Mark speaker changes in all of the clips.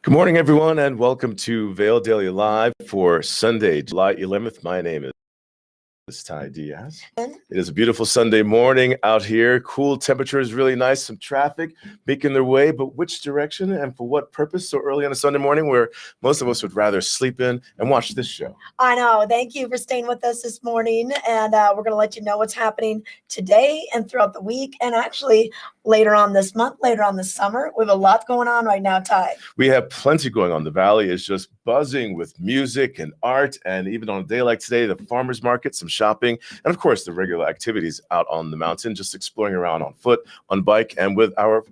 Speaker 1: Good morning, everyone, and welcome to Vail Daily Live for Sunday, July 11th. My name is Ty Diaz. It is a beautiful Sunday morning out here. Cool temperature is really nice. Some traffic making their way, but which direction and for what purpose so early on a Sunday morning where most of us would rather sleep in and watch this show?
Speaker 2: I know. Thank you for staying with us this morning. And we're going to let you know what's happening today and throughout the week. And actually, later on this month, later on this summer, we have a lot going on right now, Ty.
Speaker 1: We have plenty going on. The Valley is just buzzing with music and art. And even on a day like today, the farmers market, some shopping, and of course, the regular activities out on the mountain, just exploring around on foot, on bike, and with our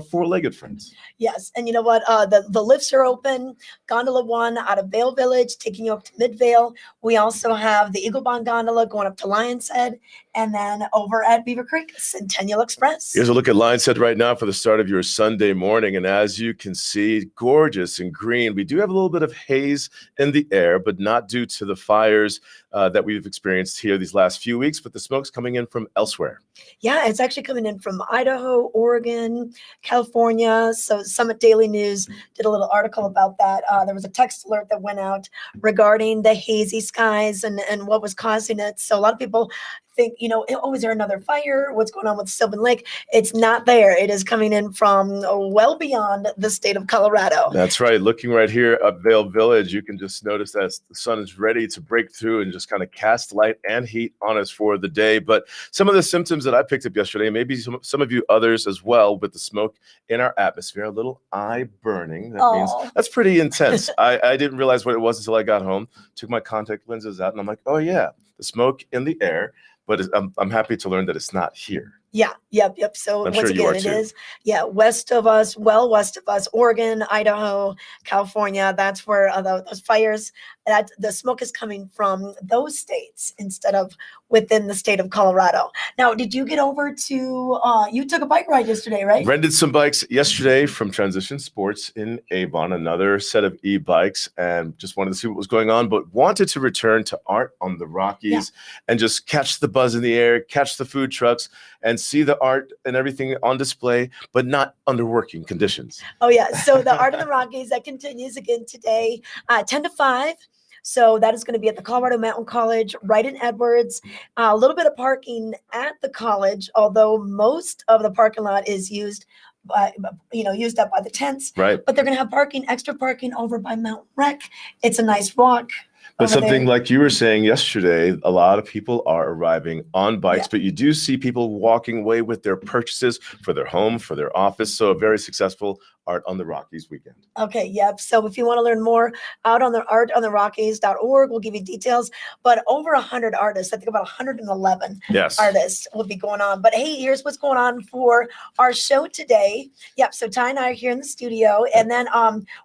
Speaker 1: four-legged friends.
Speaker 2: Yes, and you know what? The lifts are open. Gondola 1 out of Vail Village, taking you up to Mid-Vail. We also have the Eagle Bond Gondola going up to Lion's Head, and then over at Beaver Creek, Centennial Express.
Speaker 1: Here's a look at Lion's Head right now for the start of your Sunday morning, and as you can see, gorgeous and green. We do have a little bit of haze in the air, but not due to the fires that we've experienced here these last few weeks, but the smoke's coming in from elsewhere.
Speaker 2: Yeah, it's actually coming in from Idaho, Oregon, California. So Summit Daily News did a little article about that. There was a text alert that went out regarding the hazy skies and what was causing it. So a lot of people think, oh, is there another fire? What's going on with Sylvan Lake? It's not there. It is coming in from well beyond the state of Colorado.
Speaker 1: That's right. Looking right here at Vail Village, you can just notice that the sun is ready to break through and just kind of cast light and heat on us for the day. But some of the symptoms that I picked up yesterday, maybe some of you others as well, with the smoke in our atmosphere, a little eye burning. That means that's pretty intense. I didn't realize what it was until I got home, took my contact lenses out, and I'm like, oh yeah, the smoke in the air. But I'm happy to learn that it's not here.
Speaker 2: Yeah, yep. So
Speaker 1: once
Speaker 2: again, it is, west of us, Oregon, Idaho, California. That's where those fires, that the smoke is coming from those states instead of within the state of Colorado. Now, did you get over to, you took a bike ride yesterday, right?
Speaker 1: Rented some bikes yesterday from Transition Sports in Avon, another set of e-bikes, and just wanted to see what was going on, but wanted to return to art on the Rockies and just catch the buzz in the air, catch the food trucks, and see the art and everything on display, but not under working conditions.
Speaker 2: Oh, yeah. So the Art of the Rockies, that continues again today, 10 to 5. So that is going to be at the Colorado Mountain College, right in Edwards. A little bit of parking at the college, although most of the parking lot is used up by the tents.
Speaker 1: Right.
Speaker 2: But they're going to have extra parking over by Mount Rec. It's a nice walk.
Speaker 1: But something like you were saying yesterday, a lot of people are arriving on bikes, but you do see people walking away with their purchases for their home, for their office. So a very successful Art on the Rockies weekend.
Speaker 2: Okay, yep. So if you want to learn more, out on the artontherockies.org, we'll give you details. But over 100 artists, I think about 111 artists will be going on. But hey, here's what's going on for our show today. Yep. So Ty and I are here in the studio, and then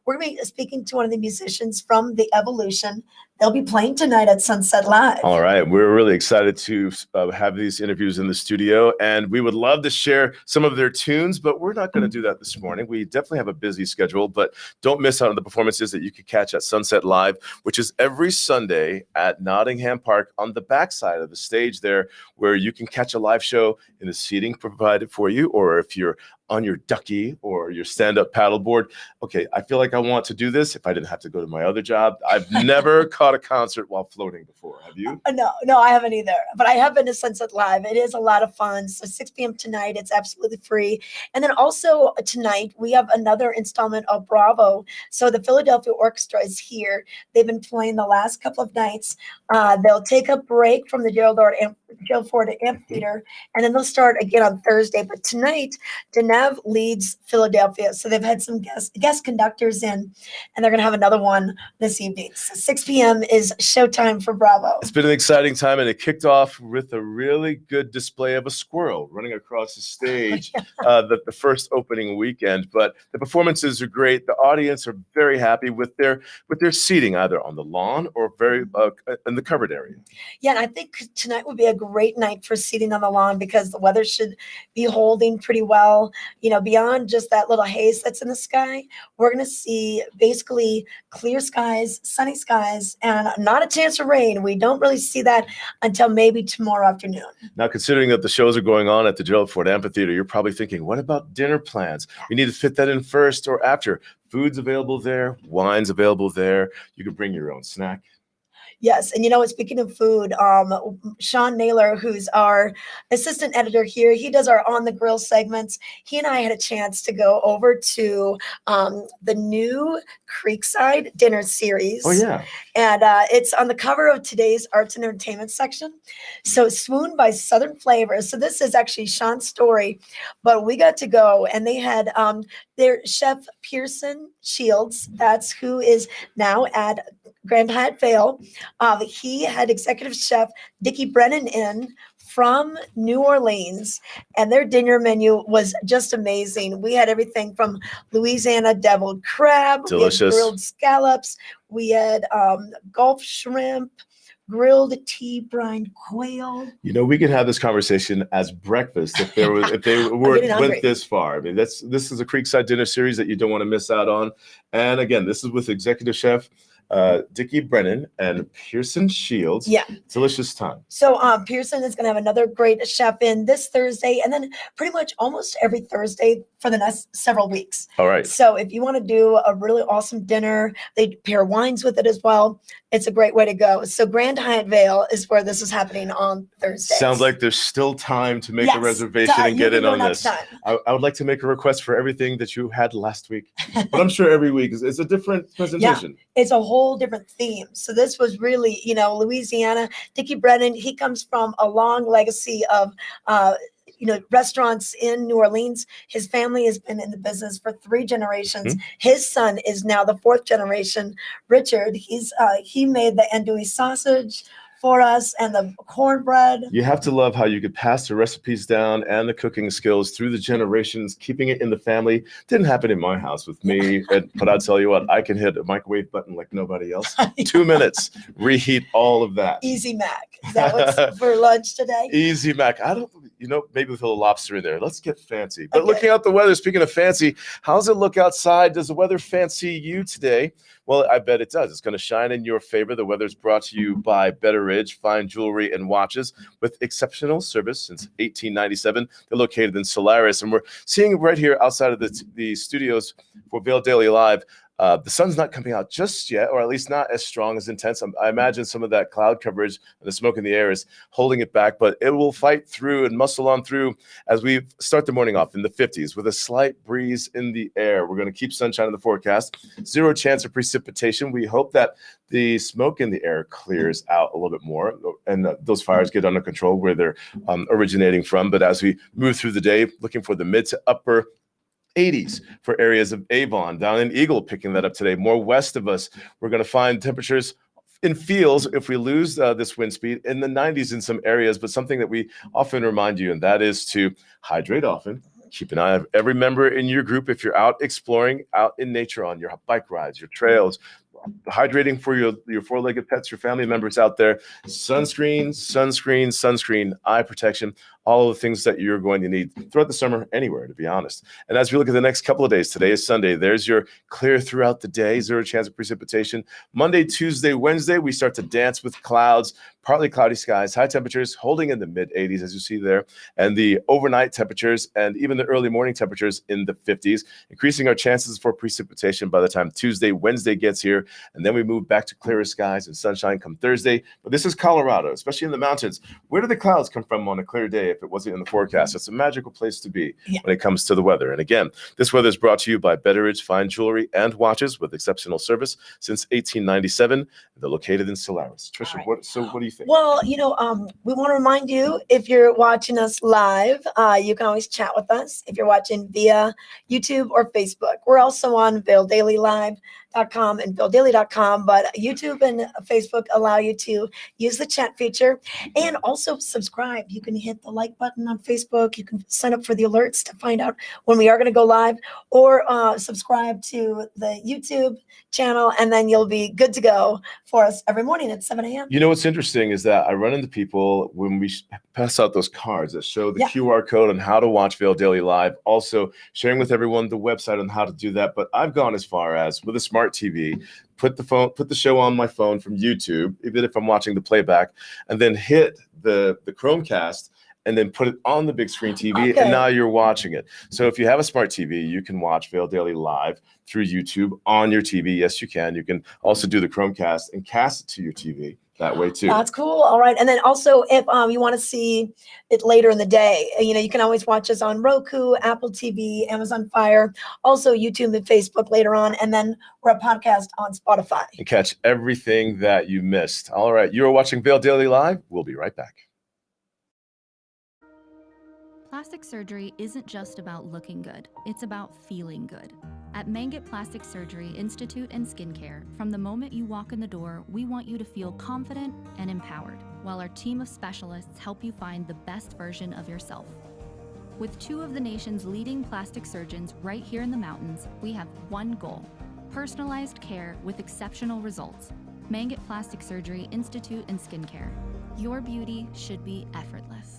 Speaker 2: we're going to be speaking to one of the musicians from The Evolution. They'll be playing tonight at Sunset Live.
Speaker 1: All right. We're really excited to have these interviews in the studio, and we would love to share some of their tunes, but we're not going to do that this morning. We definitely have a busy schedule, but don't miss out on the performances that you can catch at Sunset Live, which is every Sunday at Nottingham Park on the backside of the stage there, where you can catch a live show in the seating provided for you, or if you're on your ducky or your stand-up paddleboard. Okay, I feel like I want to do this if I didn't have to go to my other job. I've never caught a concert while floating before. Have you?
Speaker 2: No, I haven't either. But I have been to Sunset Live. It is a lot of fun. So 6 p.m. tonight, it's absolutely free. And then also tonight, we have another installment of Bravo. So the Philadelphia Orchestra is here. They've been playing the last couple of nights. They'll take a break from the Gerald Ford Amphitheater, and then they'll start again on Thursday. But tonight, Denev leads Philadelphia. So they've had some guest conductors in, and they're going to have another one this evening. So 6 p.m. is showtime for Bravo.
Speaker 1: It's been an exciting time, and it kicked off with a really good display of a squirrel running across the stage the first opening weekend. But the performances are great. The audience are very happy with their seating, either on the lawn or very in the covered area.
Speaker 2: Yeah, and I think tonight would be a great night for seating on the lawn because the weather should be holding pretty well. Beyond just that little haze that's in the sky, we're going to see basically clear skies, sunny skies, and not a chance of rain. We don't really see that until maybe tomorrow afternoon.
Speaker 1: Now, considering that the shows are going on at the Gerald Ford Amphitheater, you're probably thinking, what about dinner plans? We need to fit that in first or after. Food's available there, wine's available there. You can bring your own snack.
Speaker 2: Yes. And speaking of food, Sean Naylor, who's our assistant editor here, he does our On the Grill segments. He and I had a chance to go over to the new Creekside dinner series.
Speaker 1: Oh, yeah.
Speaker 2: And it's on the cover of today's arts and entertainment section. So Swooned by Southern Flavors. So this is actually Sean's story, but we got to go and they had their chef Pearson Shields. That's who is now at Grand Hyatt Vail. He had executive chef Dickie Brennan in from New Orleans, and their dinner menu was just amazing. We had everything from Louisiana deviled crab,
Speaker 1: delicious,
Speaker 2: we had grilled scallops, we had Gulf shrimp, grilled tea brined quail.
Speaker 1: We could have this conversation as breakfast if they went this far. I mean, this is a Creekside dinner series that you don't want to miss out on. And again, this is with executive chef Dickie Brennan and Pearson Shields.
Speaker 2: Yeah.
Speaker 1: Delicious time.
Speaker 2: So Pearson is going to have another great chef in this Thursday and then pretty much almost every Thursday for the next several weeks.
Speaker 1: All right.
Speaker 2: So if you want to do a really awesome dinner, they pair wines with it as well. It's a great way to go. So Grand Hyatt Vail is where this is happening on Thursday.
Speaker 1: Sounds like there's still time to make a reservation and get in on this. I would like to make a request for everything that you had last week, but I'm sure every week is a different presentation.
Speaker 2: Yeah, it's a whole different theme. So this was really, Louisiana. Dickie Brennan, he comes from a long legacy of restaurants in New Orleans. His family has been in the business for 3 generations. Mm-hmm. His son is now the 4th generation. Richard, he made the andouille sausage for us and the cornbread.
Speaker 1: You have to love how you could pass the recipes down and the cooking skills through the generations, keeping it in the family. Didn't happen in my house with me, but I'll tell you what, I can hit a microwave button like nobody else. 2 minutes, reheat all of that.
Speaker 2: Easy Mac. Is that what's for lunch today?
Speaker 1: Easy Mac. I don't, maybe with a little lobster in there. Let's get fancy. But looking out the weather, speaking of fancy, how's it look outside? Does the weather fancy you today? Well, I bet it does. It's going to shine in your favor. The weather's brought to you by Betteridge Fine Jewelry and Watches with exceptional service since 1897. They're located in Solaris, and we're seeing right here outside of the studios for Vail Daily Live. The sun's not coming out just yet, or at least not as strong, as intense. I imagine some of that cloud coverage and the smoke in the air is holding it back, but it will fight through and muscle on through as we start the morning off in the 50s with a slight breeze in the air. We're going to keep sunshine in the forecast. 0 chance of precipitation. We hope that the smoke in the air clears out a little bit more and those fires get under control where they're originating from. But as we move through the day, looking for the mid to upper 80s for areas of Avon, down in Eagle, picking that up today. More west of us, we're going to find temperatures in feels, if we lose this wind speed, in the 90s in some areas, but something that we often remind you, and that is to hydrate often. Keep an eye on every member in your group if you're out exploring, out in nature on your bike rides, your trails, hydrating for your 4-legged pets, your family members out there. Sunscreen, eye protection, all of the things that you're going to need throughout the summer anywhere, to be honest. And as we look at the next couple of days, today is Sunday. There's your clear throughout the day, 0 chance of precipitation. Monday, Tuesday, Wednesday, we start to dance with clouds, partly cloudy skies, high temperatures holding in the mid 80s, as you see there, and the overnight temperatures and even the early morning temperatures in the 50s, increasing our chances for precipitation by the time Tuesday, Wednesday gets here. And then we move back to clearer skies and sunshine come Thursday. But this is Colorado, especially in the mountains. Where do the clouds come from on a clear day if it wasn't in the forecast? It's a magical place to be when it comes to the weather. And again, this weather is brought to you by Betteridge Fine Jewelry and Watches with exceptional service since 1897. They're located in Solaris. Trisha, right. What do you think?
Speaker 2: Well, we want to remind you, if you're watching us live, you can always chat with us. If you're watching via YouTube or Facebook, we're also on Vail Daily Live facebook.com and vaildaily.com, but YouTube and Facebook allow you to use the chat feature and also subscribe. You can hit the like button on Facebook. You can sign up for the alerts to find out when we are going to go live, or subscribe to the YouTube channel, and then you'll be good to go for us every morning at 7 a.m.
Speaker 1: You know what's interesting is that I run into people when we pass out those cards that show the QR code on how to watch Vail Daily Live, also sharing with everyone the website on how to do that. But I've gone as far as with a smart TV, put the show on my phone from YouTube, even if I'm watching the playback, and then hit the Chromecast and then put it on the big screen TV, and now you're watching it. So if you have a smart TV, you can watch Vail Daily Live through YouTube on your TV. Yes, you can. You can also do the Chromecast and cast it to your TV that way too.
Speaker 2: That's cool. All right. And then also, if you want to see it later in the day, you can always watch us on Roku, Apple TV, Amazon Fire, also YouTube and Facebook later on. And then we're a podcast on Spotify.
Speaker 1: And catch everything that you missed. All right. You're watching Vail Daily Live. We'll be right back.
Speaker 3: Plastic surgery isn't just about looking good, it's about feeling good. At Mangett Plastic Surgery Institute and Skincare, from the moment you walk in the door, we want you to feel confident and empowered, while our team of specialists help you find the best version of yourself. With two of the nation's leading plastic surgeons right here in the mountains, we have one goal: personalized care with exceptional results. Mangett Plastic Surgery Institute and Skincare. Your beauty should be effortless.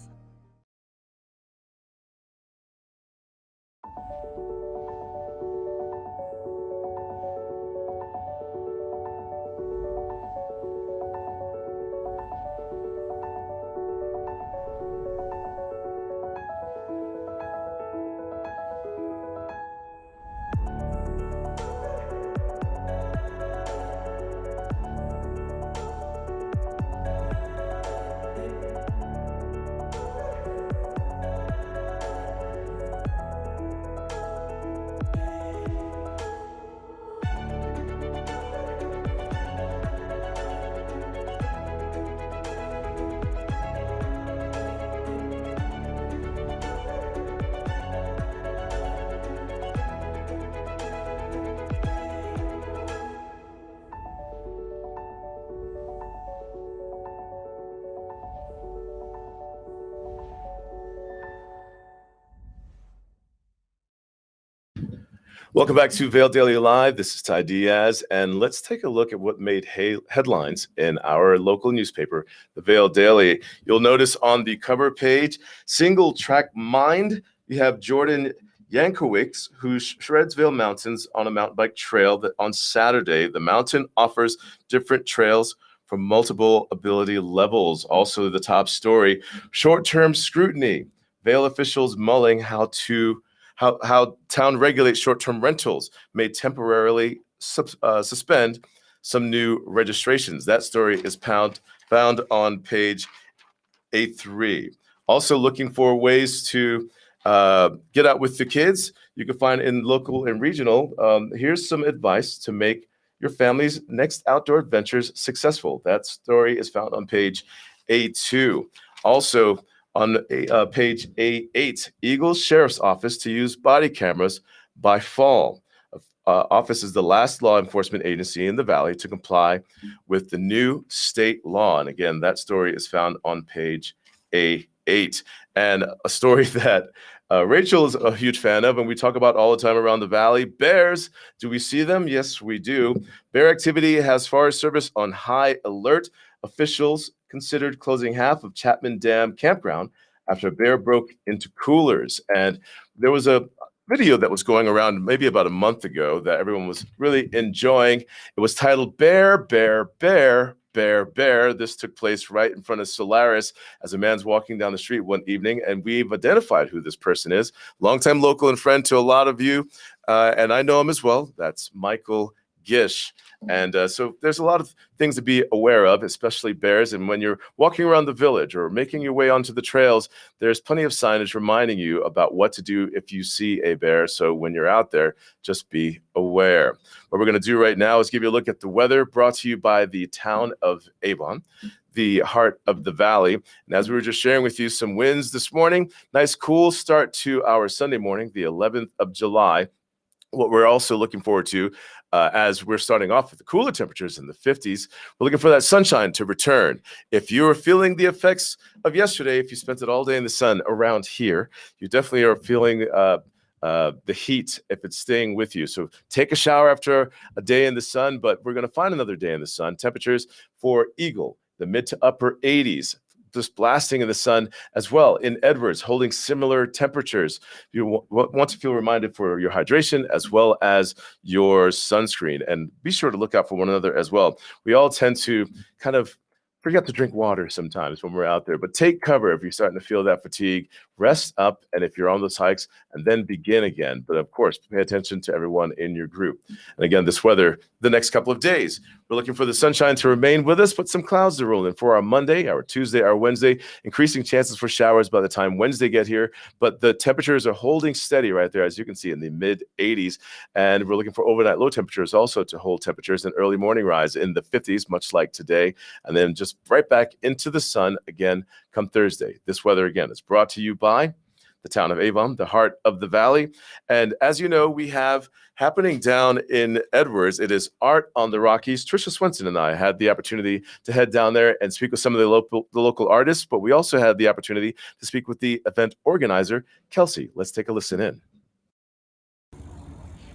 Speaker 1: Welcome back to Vail Daily Live. This is Ty Diaz, and let's take a look at what made headlines in our local newspaper, the Vail Daily. You'll notice on the cover page, Single Track Mind, you have Jordan Yankowicz, who shreds Vail Mountains on a mountain bike trail that on Saturday, the mountain offers different trails for multiple ability levels. Also the top story, short-term scrutiny. Vail officials mulling how town regulates short-term rentals may temporarily suspend some new registrations. That story is found on page A3. Also looking for ways to get out with the kids. You can find in local and regional. Here's some advice to make your family's next outdoor adventures successful. That story is found on page A2. Also, on page A8, Eagles Sheriff's Office to use body cameras by fall. Office is the last law enforcement agency in the Valley to comply with the new state law. And again, that story is found on page A8. And a story that Rachel is a huge fan of, and we talk about all the time around the Valley. Bears, do we see them? Yes, we do. Bear activity has Forest Service on high alert. Officials considered closing half of Chapman Dam campground after a bear broke into coolers. And there was a video that was going around maybe about a month ago that everyone was really enjoying. It was titled Bear, Bear, Bear, Bear, Bear. This took place right in front of Solaris as a man's walking down the street one evening, and we've identified who this person is. Longtime local and friend to a lot of you, and I know him as well. That's Michael Gish. And so there's a lot of things to be aware of, especially bears. And when you're walking around the village or making your way onto the trails, there's plenty of signage reminding you about what to do if you see a bear. So when you're out there, just be aware. What we're going to do right now is give you a look at the weather, brought to you by the town of Avon, the heart of the Valley. And as we were just sharing with you, some winds this morning, nice cool start to our Sunday morning, the 11th of July. What we're also looking forward to, as we're starting off with the cooler temperatures in the 50s, we're looking for that sunshine to return. If you're feeling the effects of yesterday, if you spent it all day in the sun around here, you definitely are feeling the heat if it's staying with you. So take a shower after a day in the sun, but we're going to find another day in the sun. Temperatures for Eagle, the mid to upper 80s. Just blasting in the sun as well. In Edwards, holding similar temperatures. You want to feel reminded for your hydration as well as your sunscreen. And be sure to look out for one another as well. We all tend to kind of forget to drink water sometimes when we're out there, but take cover if you're starting to feel that fatigue. Rest up, and if you're on those hikes, and then begin again. But of course, pay attention to everyone in your group. And again, this weather, the next couple of days, we're looking for the sunshine to remain with us, but some clouds to roll in for our Monday, our Tuesday, our Wednesday. Increasing chances for showers by the time Wednesday get here, but the temperatures are holding steady right there, as you can see, in the mid 80s. And we're looking for overnight low temperatures also to hold temperatures and early morning rise in the 50s, much like today, and then just right back into the sun again come Thursday. This weather, again, is brought to you by the town of Avon, the heart of the valley. And as you know, we have happening down in Edwards, it is Art on the Rockies. Trisha Swenson and I had the opportunity to head down there and speak with some of the local artists, but we also had the opportunity to speak with the event organizer, Kelsey. Let's take a listen in.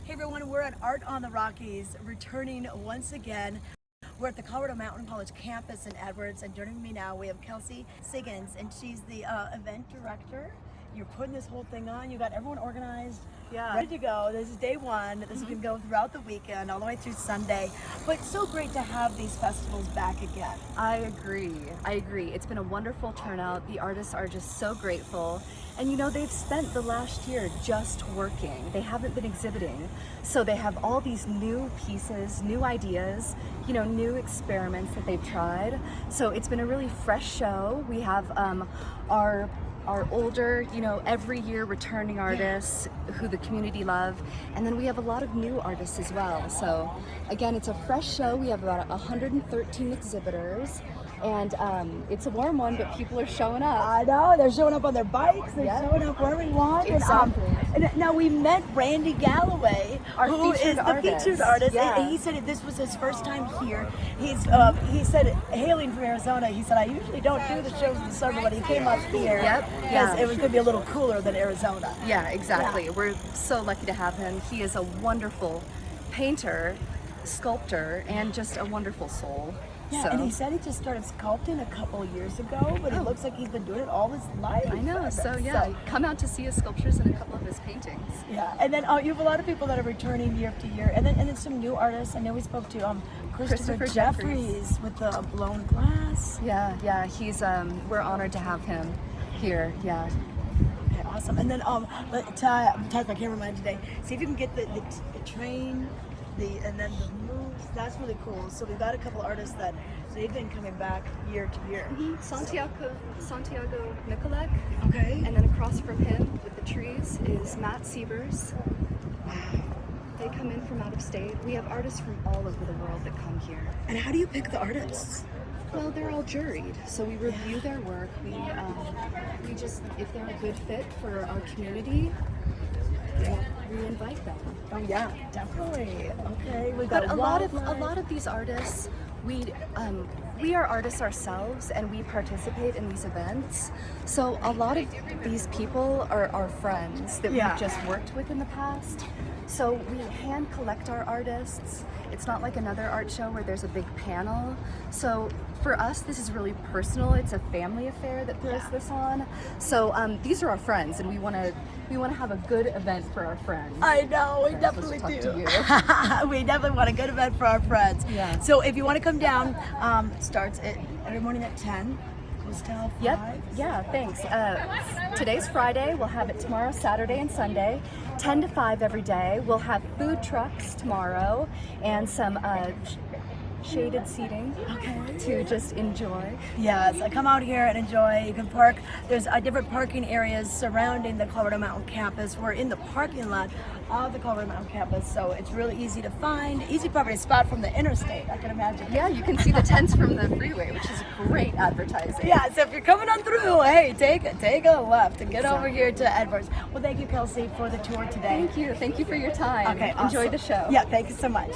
Speaker 2: Hey everyone, we're at Art on the Rockies, returning once again. We're at the Colorado Mountain College campus in Edwards, and joining me now we have Kelsey Siggins, and she's the event director. You're putting this whole thing on. You got everyone organized, ready to go. This is day one. This is going to go throughout the weekend, all the way through Sunday. But it's so great to have these festivals back again.
Speaker 4: I agree. It's been a wonderful turnout. The artists are just so grateful. And you know, they've spent the last year just working. They haven't been exhibiting. So they have all these new pieces, new ideas, you know, new experiments that they've tried. So it's been a really fresh show. We have our older, you know, every year returning artists who the community love. And then we have a lot of new artists as well. So again, it's a fresh show. We have about 113 exhibitors. And it's a warm one, but people are showing up.
Speaker 2: I know, they're showing up on their bikes, they're showing up where we want.
Speaker 4: Exactly.
Speaker 2: And now we met Randy Galloway, who is the featured artist.
Speaker 4: Yeah.
Speaker 2: And he said this was his first time here. He said, hailing from Arizona, he said, I usually don't do the shows in the summer, but he came up here because it was going to be a little cooler than Arizona.
Speaker 4: Yeah, exactly.
Speaker 2: Yeah.
Speaker 4: We're so lucky to have him. He is a wonderful painter, sculptor, and just a wonderful soul.
Speaker 2: Yeah,
Speaker 4: so.
Speaker 2: And he said he just started sculpting a couple of years ago, but it looks like he's been doing it all his life.
Speaker 4: I know, so yeah, come out to see his sculptures and a couple of his paintings.
Speaker 2: Yeah, and then you have a lot of people that are returning year after year, and then some new artists. I know we spoke to Christopher Jeffries with the Blown Glass.
Speaker 4: Yeah, he's we're honored to have him here. Yeah.
Speaker 2: Okay, awesome. And then Ty, I can't remember today. See if you can get the train, and then the moves. That's really cool. So we've got a couple of artists that they've been coming back year to year.
Speaker 4: Mm-hmm. Santiago Nicolek.
Speaker 2: Okay.
Speaker 4: And then across from him with the trees is Matt Sievers. They come in from out of state. We have artists from all over the world that come here.
Speaker 2: And how do you pick the artists?
Speaker 4: Well, they're all juried, so we review their work. We just, if they're a good fit for our community, we invite them.
Speaker 2: Oh yeah, definitely. Okay, we got
Speaker 4: a lot of these artists. We are artists ourselves, and we participate in these events. So a lot of these people are our friends that we've just worked with in the past. So we hand collect our artists. It's not like another art show where there's a big panel. So for us, this is really personal. It's a family affair that throws this on. So these are our friends, and we want to have a good event for our friends.
Speaker 2: I know, we definitely do. We definitely want a good event for our friends.
Speaker 4: Yeah.
Speaker 2: So if you want to come down, starts every morning at 10. Goes till 5.
Speaker 4: Yep. Yeah. Thanks. Today's Friday. We'll have it tomorrow, Saturday, and Sunday. 10 to 5 every day. We'll have food trucks tomorrow and some shaded seating
Speaker 2: Okay.
Speaker 4: to just enjoy.
Speaker 2: Yes, come out here and enjoy. You can park. There's different parking areas surrounding the Colorado Mountain campus. We're in the parking lot of the Colorado Mountain campus, so it's really easy to find. Easy probably to spot from the interstate, I can imagine.
Speaker 4: Yeah, you can see the tents from the freeway, which is great advertising.
Speaker 2: Yeah, so if you're coming on through, hey, take a left and get over here to Edwards. Well, thank you, Kelsey, for the tour today.
Speaker 4: Thank you for your time.
Speaker 2: Okay,
Speaker 4: Enjoy
Speaker 2: awesome.
Speaker 4: the show.
Speaker 2: Yeah, thank you so much.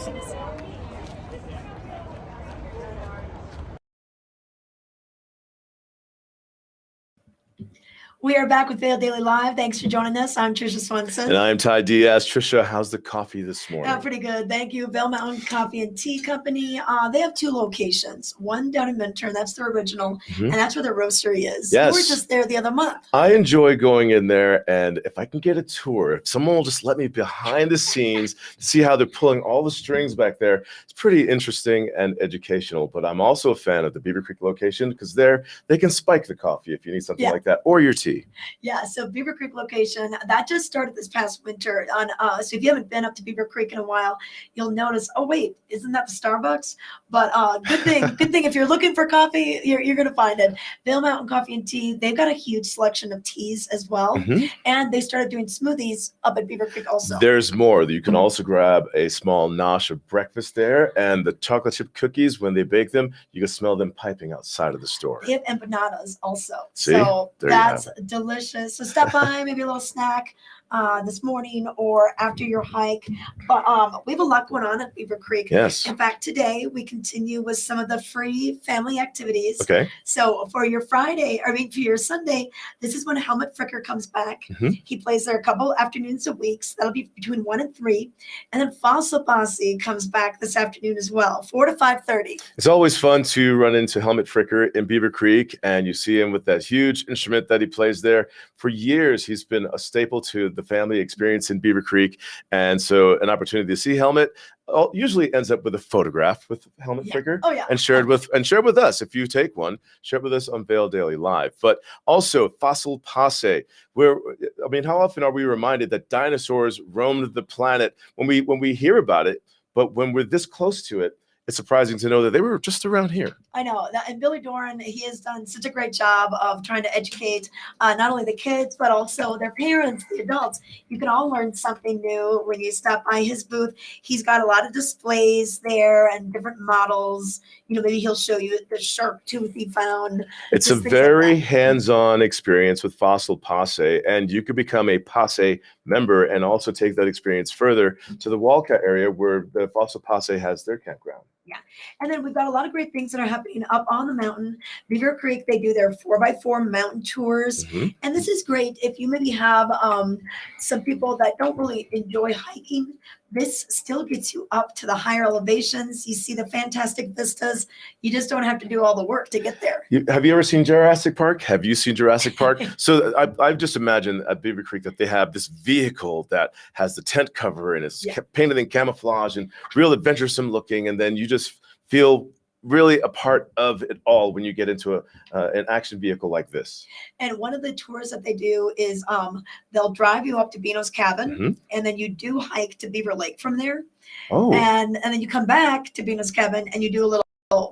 Speaker 2: We are back with Vail Daily Live. Thanks for joining us. I'm Trisha Swenson.
Speaker 1: And I'm Ty Diaz. Trisha, how's the coffee this morning?
Speaker 2: Pretty good. Thank you. Vail Mountain Coffee and Tea Company. They have 2 locations. One down in Minturn, that's their original, and that's where the roastery is.
Speaker 1: Yes.
Speaker 2: You were just there the other month.
Speaker 1: I enjoy going in there, and if I can get a tour, if someone will just let me behind the scenes to see how they're pulling all the strings back there, it's pretty interesting and educational. But I'm also a fan of the Beaver Creek location because there they can spike the coffee if you need something like that, or your tea.
Speaker 2: Yeah, so Beaver Creek location, that just started this past winter. So if you haven't been up to Beaver Creek in a while, you'll notice, oh wait, isn't that the Starbucks? But good thing if you're looking for coffee, you're gonna find it. Vail Mountain Coffee and Tea, they've got a huge selection of teas as well. And they started doing smoothies up at Beaver Creek also.
Speaker 1: There's more. You can also grab a small nosh of breakfast there, and the chocolate chip cookies, when they bake them, you can smell them piping outside of the store.
Speaker 2: They have empanadas also.
Speaker 1: See?
Speaker 2: So
Speaker 1: There you
Speaker 2: that's
Speaker 1: have it.
Speaker 2: delicious. So stop by, maybe a little snack this morning or after your hike. But we have a lot going on at Beaver Creek.
Speaker 1: Yes.
Speaker 2: In fact, today we continue with some of the free family activities.
Speaker 1: Okay.
Speaker 2: So for your for your Sunday, this is when Helmut Fricker comes back. He plays there a couple afternoons a week. So that'll be between 1 and 3. And then Fossil Posse comes back this afternoon as well, 4 to 5:30.
Speaker 1: It's always fun to run into Helmut Fricker in Beaver Creek, and you see him with that huge instrument that he plays there. For years, he's been a staple to the family experience in Beaver Creek, and so an opportunity to see Helmut usually ends up with a photograph with Helmut Fricker, and shared with us. If you take one, share it with us on Vail Daily Live. But also Fossil Posse, where how often are we reminded that dinosaurs roamed the planet when we hear about it, but when we're this close to it, it's surprising to know that they were just around here.
Speaker 2: I know. And Billy Doran, he has done such a great job of trying to educate not only the kids, but also their parents, the adults. You can all learn something new when you stop by his booth. He's got a lot of displays there and different models. Maybe he'll show you the shark tooth he found.
Speaker 1: It's a very hands-on experience with Fossil Posse, and you could become a Posse member and also take that experience further to the Walcott area where the Fossil Posse has their campground.
Speaker 2: Yeah. And then we've got a lot of great things that are happening up on the mountain. Beaver Creek, they do their 4x4 mountain tours. And this is great if you maybe have some people that don't really enjoy hiking. This still gets you up to the higher elevations. You see the fantastic vistas. You just don't have to do all the work to get there.
Speaker 1: Have you ever seen Jurassic Park? Have you seen Jurassic Park? So I've just imagined at Beaver Creek that they have this vehicle that has the tent cover and it's painted in camouflage and real adventuresome looking. And then you just feel really a part of it all when you get into an action vehicle like this.
Speaker 2: And one of the tours that they do is they'll drive you up to Beano's cabin, and then you do hike to Beaver Lake from there. And then you come back to Beano's cabin and you do a little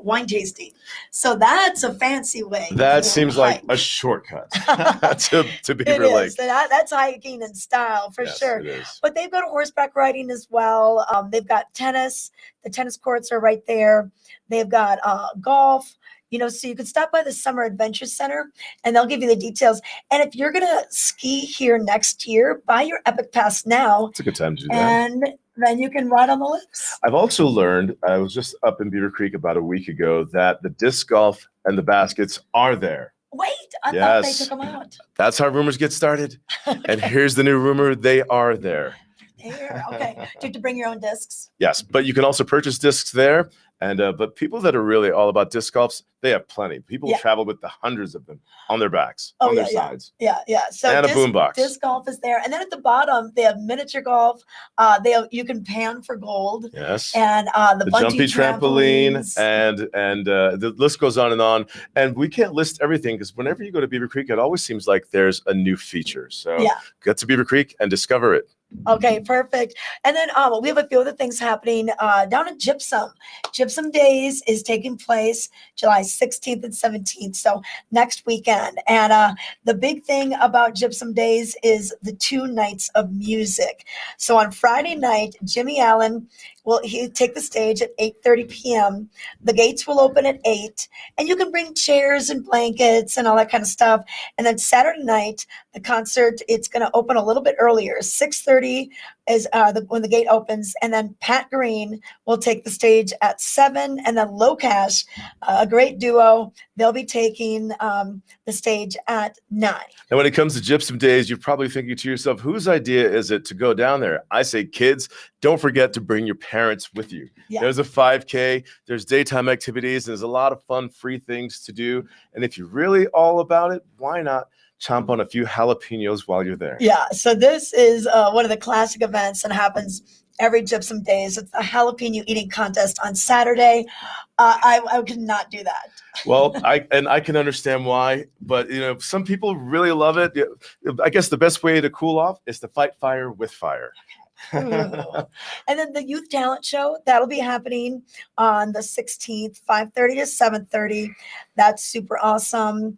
Speaker 2: wine tasting. So that's a fancy way.
Speaker 1: That seems like a shortcut to Beaver Lake.
Speaker 2: That's hiking in style for sure.
Speaker 1: It is.
Speaker 2: But they've got horseback riding as well. They've got tennis. The tennis courts are right there. They've got golf. So you can stop by the Summer Adventure Center and they'll give you the details. And if you're going to ski here next year, buy your Epic Pass now.
Speaker 1: It's a good time to do that.
Speaker 2: And then you can ride on the lifts.
Speaker 1: I've also learned, I was just up in Beaver Creek about a week ago, that the disc golf and the baskets are there.
Speaker 2: Wait, I thought they took them out.
Speaker 1: That's how rumors get started. And here's the new rumor, they are there.
Speaker 2: Okay. Do you have to bring your own discs?
Speaker 1: Yes, but you can also purchase discs there. And but people that are really all about disc golfs, they have plenty. People travel with the hundreds of them on their backs, on their sides.
Speaker 2: Yeah. So
Speaker 1: and a boombox.
Speaker 2: Disc golf is there, and then at the bottom they have miniature golf. You can pan for gold.
Speaker 1: Yes.
Speaker 2: And the
Speaker 1: jumpy trampoline, and the list goes on. And we can't list everything because whenever you go to Beaver Creek, it always seems like there's a new feature. So get to Beaver Creek and discover it.
Speaker 2: Okay, perfect. And then we have a few other things happening down at Gypsum. Gypsum Days is taking place July 16th and 17th, so next weekend. And the big thing about Gypsum Days is the 2 nights of music. So on Friday night, Jimmy Allen will he take the stage at 8:30 p.m. The gates will open at 8, and you can bring chairs and blankets and all that kind of stuff. And then Saturday night, the concert, it's going to open a little bit earlier. 6:30 is when the gate opens, and then Pat Green will take the stage at 7, and then Low Cash, a great duo, they'll be taking the stage at 9.
Speaker 1: And when it comes to Gypsum Days, you're probably thinking to yourself, whose idea is it to go down there? I say, kids, don't forget to bring your parents with you.
Speaker 2: Yeah.
Speaker 1: There's a 5K, there's daytime activities, there's a lot of fun, free things to do. And if you're really all about it, why not chomp on a few jalapenos while you're there?
Speaker 2: Yeah, so this is one of the classic events that happens every Gypsum Days. It's a jalapeno eating contest on Saturday. I could not do that.
Speaker 1: Well, I can understand why, but some people really love it. I guess the best way to cool off is to fight fire with fire.
Speaker 2: And then the youth talent show that'll be happening on the 16th, 5:30 to 7:30. That's super awesome.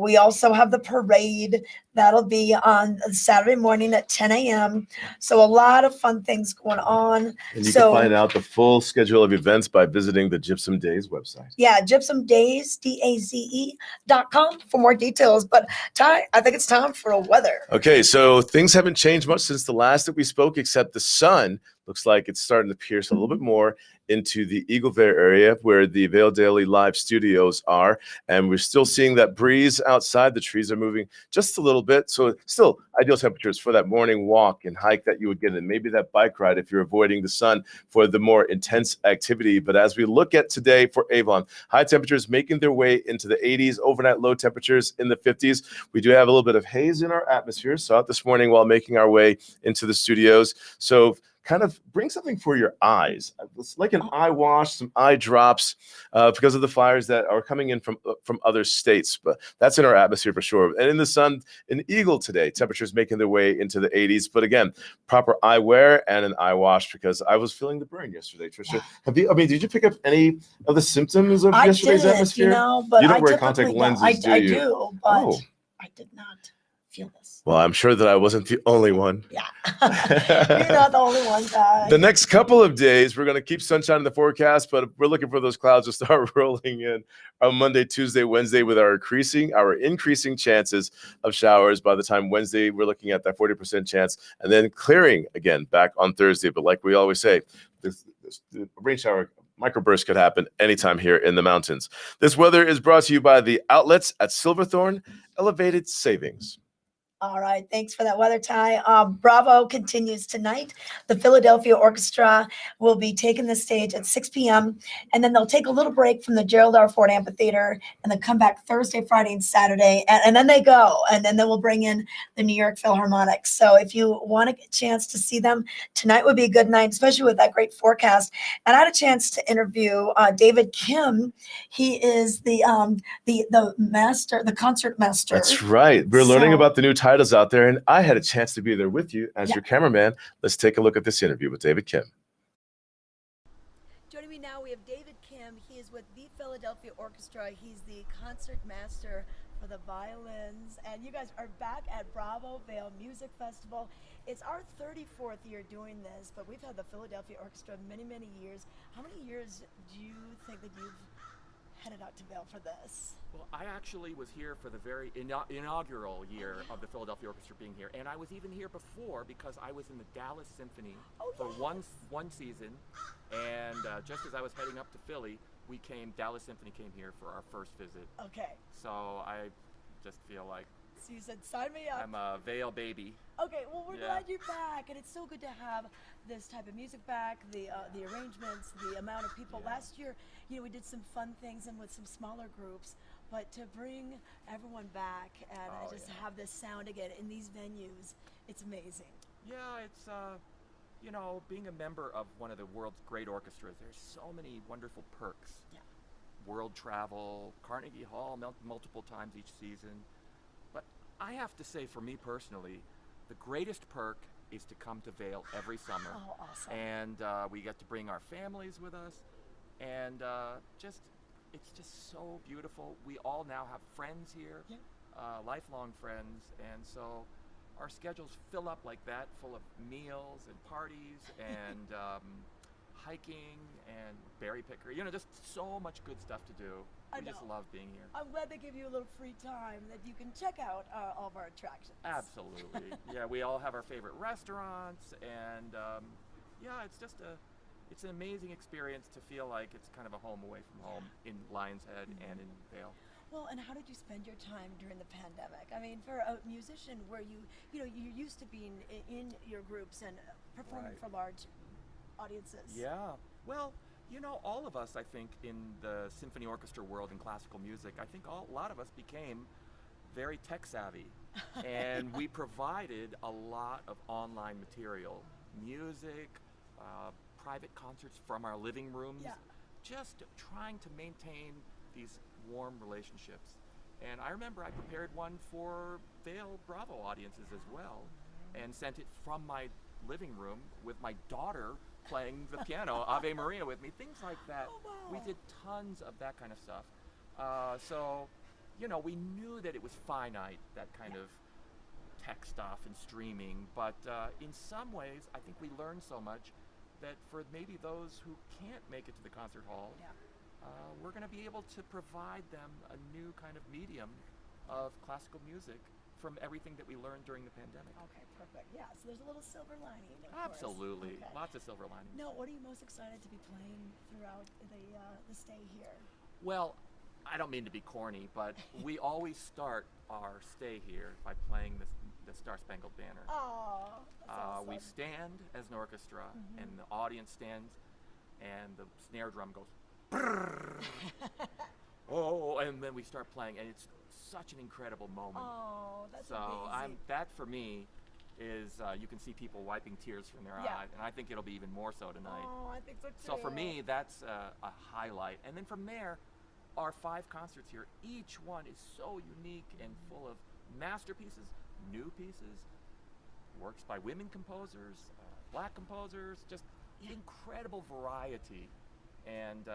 Speaker 2: We also have the parade that'll be on Saturday morning at 10 a.m. So a lot of fun things going on.
Speaker 1: And you can find out the full schedule of events by visiting the Gypsum Days website.
Speaker 2: Yeah, Gypsum Days, DAZE.com for more details. But Ty, I think it's time for a weather.
Speaker 1: Okay, so things haven't changed much since the last that we spoke, except the sun looks like it's starting to pierce a little bit more into the Eagle Vail area where the Vail Daily Live studios are. And we're still seeing that breeze outside. The trees are moving just a little bit. So still ideal temperatures for that morning walk and hike that you would get in. Maybe that bike ride if you're avoiding the sun for the more intense activity. But as we look at today for Avon, high temperatures making their way into the 80s, overnight low temperatures in the 50s. We do have a little bit of haze in our atmosphere. Saw it this morning while making our way into the studios. So kind of bring something for your eyes. It's like an eye wash, some eye drops, because of the fires that are coming in from other states. But that's in our atmosphere for sure. And in the sun, in Eagle today, temperatures making their way into the 80s. But again, proper eyewear and an eye wash because I was feeling the burn yesterday. Trisha, did you pick up any of the symptoms of yesterday's atmosphere?
Speaker 2: But
Speaker 1: you don't
Speaker 2: I
Speaker 1: wear contact lenses, do you?
Speaker 2: I do, but I did not feel this.
Speaker 1: Well, I'm sure that I wasn't the only one.
Speaker 2: Yeah. You're not the only one, guy.
Speaker 1: The next couple of days, we're going to keep sunshine in the forecast, but we're looking for those clouds to start rolling in on Monday, Tuesday, Wednesday with our increasing chances of showers. By the time Wednesday, we're looking at that 40% chance and then clearing again back on Thursday. But like we always say, this rain shower microburst could happen anytime here in the mountains. This weather is brought to you by the outlets at Silverthorne, Elevated Savings.
Speaker 2: All right. Thanks for that weather, Ty. Bravo continues tonight. The Philadelphia Orchestra will be taking the stage at 6 p.m. And then they'll take a little break from the Gerald R. Ford Amphitheater and then come back Thursday, Friday, and Saturday. And then they go. And then we'll bring in the New York Philharmonic. So if you want a chance to see them, tonight would be a good night, especially with that great forecast. And I had a chance to interview David Kim. He is the master, the concert master.
Speaker 1: That's right. We're learning about the new titles out there, and I had a chance to be there with you as your cameraman. Let's take a look at this interview with David Kim.
Speaker 2: Joining me now, we have David Kim. He is with the Philadelphia Orchestra. He's the concert master for the violins, and you guys are back at Bravo Vail Music Festival. It's our 34th year doing this, but we've had the Philadelphia Orchestra many years. How many years do you think that you've headed out to Vail for this?
Speaker 5: Well, I actually was here for the very inaugural year of the Philadelphia Orchestra being here, and I was even here before because I was in the Dallas Symphony for one season, and just as I was heading up to Philly, Dallas Symphony came here for our first visit.
Speaker 2: Okay.
Speaker 5: So I just feel like
Speaker 2: So you said, sign me up.
Speaker 5: I'm a Vail baby.
Speaker 2: Okay, well, we're glad you're back, and it's so good to have this type of music back, the arrangements, the amount of people. Last year, we did some fun things and with some smaller groups, but to bring everyone back and have this sound again in these venues, it's amazing.
Speaker 5: Yeah, it's, being a member of one of the world's great orchestras, there's so many wonderful perks.
Speaker 2: Yeah.
Speaker 5: World travel, Carnegie Hall multiple times each season. But I have to say, for me personally, the greatest perk is to come to Vail every summer.
Speaker 2: Oh, awesome.
Speaker 5: And we get to bring our families with us, and it's just so beautiful. We all now have friends here, lifelong friends, and so our schedules fill up like that, full of meals and parties and hiking and berry picker. You know, just so much good stuff to do. We just love being here.
Speaker 2: I'm glad they give you a little free time that you can check out all of our attractions.
Speaker 5: Absolutely. Yeah, we all have our favorite restaurants, and yeah, it's an amazing experience to feel like it's kind of a home away from home in Lion's Head and in Vail.
Speaker 2: Well, and how did you spend your time during the pandemic? I mean, for a musician where you're used to being in your groups and performing for large audiences.
Speaker 5: Yeah. Well, you know, all of us, I think, in the symphony orchestra world in classical music, I think a lot of us became very tech savvy. And we provided a lot of online material, music, private concerts from our living rooms, just trying to maintain these warm relationships. And I remember I prepared one for Vail Bravo audiences as well, and sent it from my living room with my daughter playing the piano, Ave Maria with me, things like that.
Speaker 2: Oh, wow.
Speaker 5: We did tons of that kind of stuff. So, you know, we knew that it was finite, that kind of tech stuff and streaming, but in some ways, I think we learned so much that for maybe those who can't make it to the concert hall, we're going to be able to provide them a new kind of medium of classical music from everything that we learned during the pandemic.
Speaker 2: Okay, perfect. Yeah, so there's a little silver lining.
Speaker 5: Absolutely.
Speaker 2: Okay.
Speaker 5: Lots of silver linings.
Speaker 2: No, what are you most excited to be playing throughout the stay here?
Speaker 5: Well, I don't mean to be corny, but we always start our stay here by playing the Star Spangled Banner.
Speaker 2: Oh, that's awesome.
Speaker 5: We stand as an orchestra, and the audience stands, and the snare drum goes, oh, and then we start playing, and it's such an incredible moment.
Speaker 2: Oh, that's
Speaker 5: so
Speaker 2: amazing.
Speaker 5: that for me is you can see people wiping tears from their eyes, and I think it'll be even more so tonight.
Speaker 2: Oh, I think so too.
Speaker 5: So for me, that's a highlight. And then from there, our 5 concerts here, each one is so unique and full of masterpieces, new pieces, works by women composers, black composers, just incredible variety, and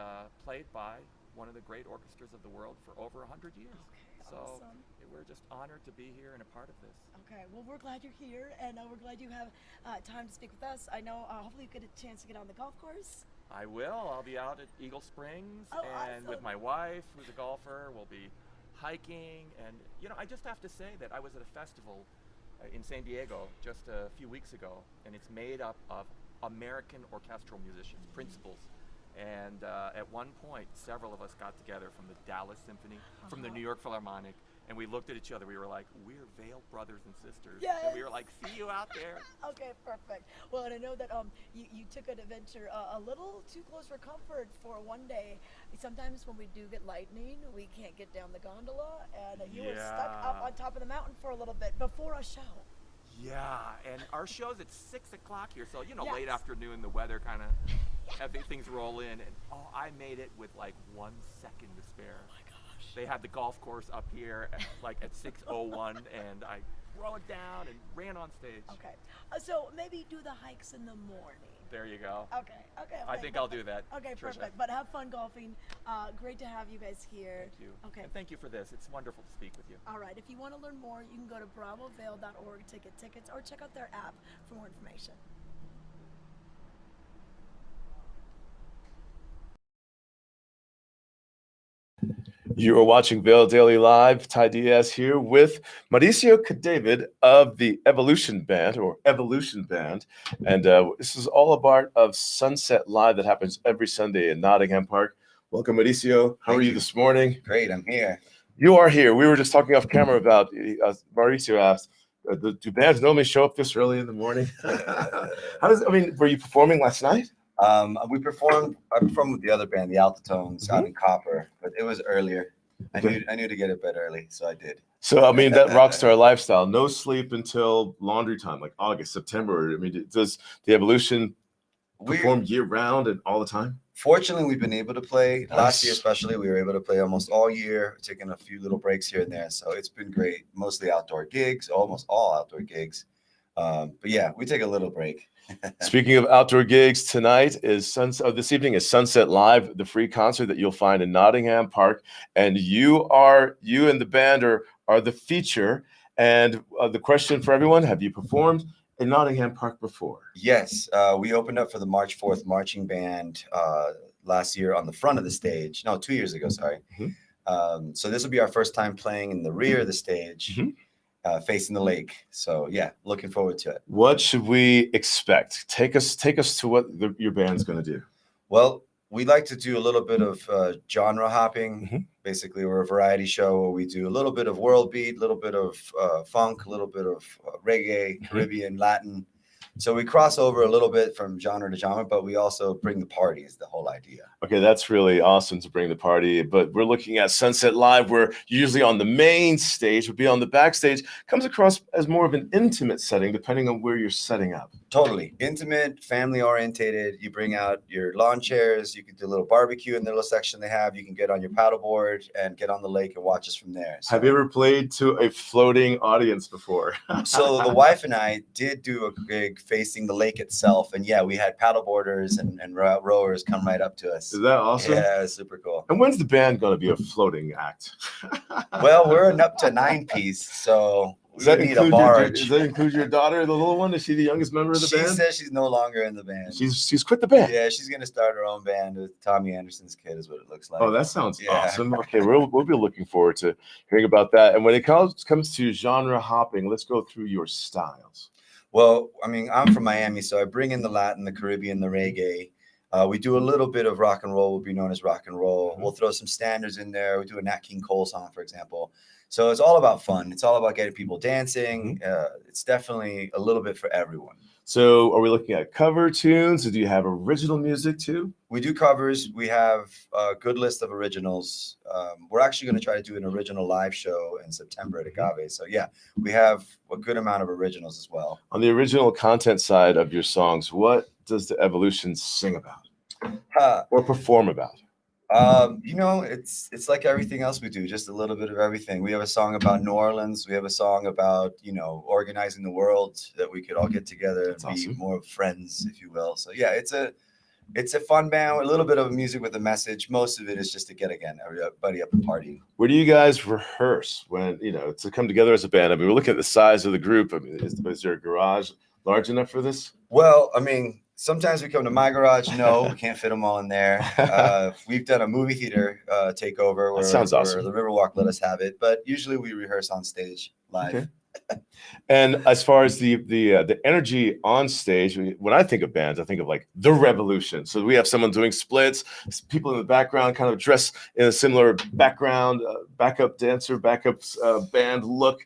Speaker 5: played by one of the great orchestras of the world for over 100 years.
Speaker 2: Okay,
Speaker 5: so
Speaker 2: awesome.
Speaker 5: We're just honored to be here and a part of this.
Speaker 2: Okay, well, we're glad you're here, and we're glad you have time to speak with us. I know, hopefully you get a chance to get on the golf course.
Speaker 5: I will. I'll be out at Eagle Springs,
Speaker 2: Oh,
Speaker 5: and
Speaker 2: awesome.
Speaker 5: with my wife, who's a golfer. We'll be hiking, and you know, I just have to say that I was at a festival in San Diego just a few weeks ago, and it's made up of American orchestral musicians, principals. And at one point, several of us got together from the Dallas Symphony, from the New York Philharmonic, and we looked at each other. We were like, we're Vail brothers and sisters.
Speaker 2: Yes.
Speaker 5: And we were like, see you out there.
Speaker 2: Okay, perfect. Well, and I know that you took an adventure a little too close for comfort for one day. Sometimes when we do get lightning, we can't get down the gondola, and you were stuck up on top of the mountain for a little bit before a show.
Speaker 5: Yeah, and our show's at 6 o'clock here, so, you know,
Speaker 2: Yes.
Speaker 5: late afternoon, the weather kind of, things roll in, and I made it with like 1 second to spare.
Speaker 2: Oh my gosh.
Speaker 5: They had the golf course up here at, like at 6:01, and I rode down and ran on stage.
Speaker 2: Okay, so maybe do the hikes in the morning.
Speaker 5: There you go.
Speaker 2: Okay.
Speaker 5: I think I'll do that.
Speaker 2: Okay,
Speaker 5: Trisha.
Speaker 2: perfect. But have fun golfing. Great to have you guys here.
Speaker 5: Thank you.
Speaker 2: Okay.
Speaker 5: And thank you for this. It's wonderful to speak with you.
Speaker 2: All right. If you want to learn more, you can go to bravovail.org to get tickets or check out their app for more information.
Speaker 1: You are watching Vail Daily Live. Ty Diaz here with Mauricio Cadavid of the Evolution Band, and this is all a part of Sunset Live that happens every Sunday in Nottingham Park. Welcome, Mauricio. How are you this morning?
Speaker 6: Great, I'm here.
Speaker 1: You are here. We were just talking off camera about. Mauricio asked, "Do bands normally show up this early in the morning?" Were you performing last night?
Speaker 6: I performed with the other band, the Altitones, out in Copper, but it was earlier. I knew to get to bed early, so I did.
Speaker 1: So that rock star lifestyle, no sleep until laundry time, like August, September. Does the Evolution perform year round and all the time?
Speaker 6: Fortunately, we've been able to play.
Speaker 1: Nice.
Speaker 6: Last year especially, we were able to play almost all year, taking a few little breaks here and there. So it's been great. Mostly outdoor gigs, almost all outdoor gigs. But yeah, we take a little break.
Speaker 1: Speaking of outdoor gigs, tonight is this evening is Sunset Live, the free concert that you'll find in Nottingham Park, and you and the band are the feature. And the question for everyone: have you performed in Nottingham Park before?
Speaker 6: Yes, we opened up for the March 4th marching band last year on the front of the stage. No, 2 years ago, sorry. So this will be our first time playing in the rear of the stage. Facing the lake. So yeah, looking forward to it.
Speaker 1: What should we expect? Take us to what your band's going to do.
Speaker 6: Well, we like to do a little bit of genre hopping. Basically, we're a variety show where we do a little bit of world beat, a little bit of funk, a little bit of reggae, Caribbean, Latin. So we cross over a little bit from genre to genre, but we also bring the party is the whole idea.
Speaker 1: Okay, that's really awesome to bring the party. But we're looking at Sunset Live, where usually on the main stage would be on the backstage, comes across as more of an intimate setting, depending on where you're setting up.
Speaker 6: Totally. Intimate, family orientated. You bring out your lawn chairs. You can do a little barbecue in the little section they have. You can get on your paddleboard and get on the lake and watch us from there. So,
Speaker 1: have you ever played to a floating audience before?
Speaker 6: So the wife and I did do a gig facing the lake itself. And yeah, we had paddleboarders and rowers come right up to us.
Speaker 1: Is that awesome?
Speaker 6: Yeah, it's super cool.
Speaker 1: And when's the band going to be a floating act?
Speaker 6: Well, we're an up to 9-piece, so we need a barge.
Speaker 1: Does that include your daughter, the little one? Is she the youngest member of the band?
Speaker 6: She says she's no longer in the band.
Speaker 1: She's quit the band.
Speaker 6: Yeah, she's gonna start her own band with Tommy Anderson's kid, is what it looks like.
Speaker 1: Oh, that sounds awesome. Okay, we'll be looking forward to hearing about that. And when it comes to genre hopping, let's go through your styles.
Speaker 6: Well, I mean, I'm from Miami, so I bring in the Latin, the Caribbean, the reggae. We do a little bit of rock and roll, will be known as rock and roll. We'll throw some standards in there. We do a Nat King Cole song, for example. So it's all about fun. It's all about getting people dancing. It's definitely a little bit for everyone.
Speaker 1: So are we looking at cover tunes, or do you have original music too?
Speaker 6: We do covers. We have a good list of originals. We're actually going to try to do an original live show in September at Agave. So yeah, we have a good amount of originals as well.
Speaker 1: On the original content side of your songs, what does the Evolution sing about or perform about?
Speaker 6: It's like everything else we do, just a little bit of everything. We have a song about New Orleans. We have a song about, organizing the world, that we could all get together and be more friends, if you will. So yeah, it's a fun band, a little bit of music with a message. Most of it is just to get, again, everybody up and partying.
Speaker 1: Where do you guys rehearse when, to come together as a band? I mean, we're looking at the size of the group. I mean, is there a garage large enough for this?
Speaker 6: Well, I mean, sometimes we come to my garage. No, we can't fit them all in there. We've done a movie theater takeover where,
Speaker 1: that sounds awesome.
Speaker 6: Where the Riverwalk let us have it, but usually we rehearse on stage live.
Speaker 1: Okay. And as far as the energy on stage, when I think of bands, I think of like the Revolution. So we have someone doing splits, people in the background kind of dress in a similar background, backup dancer, backup band look.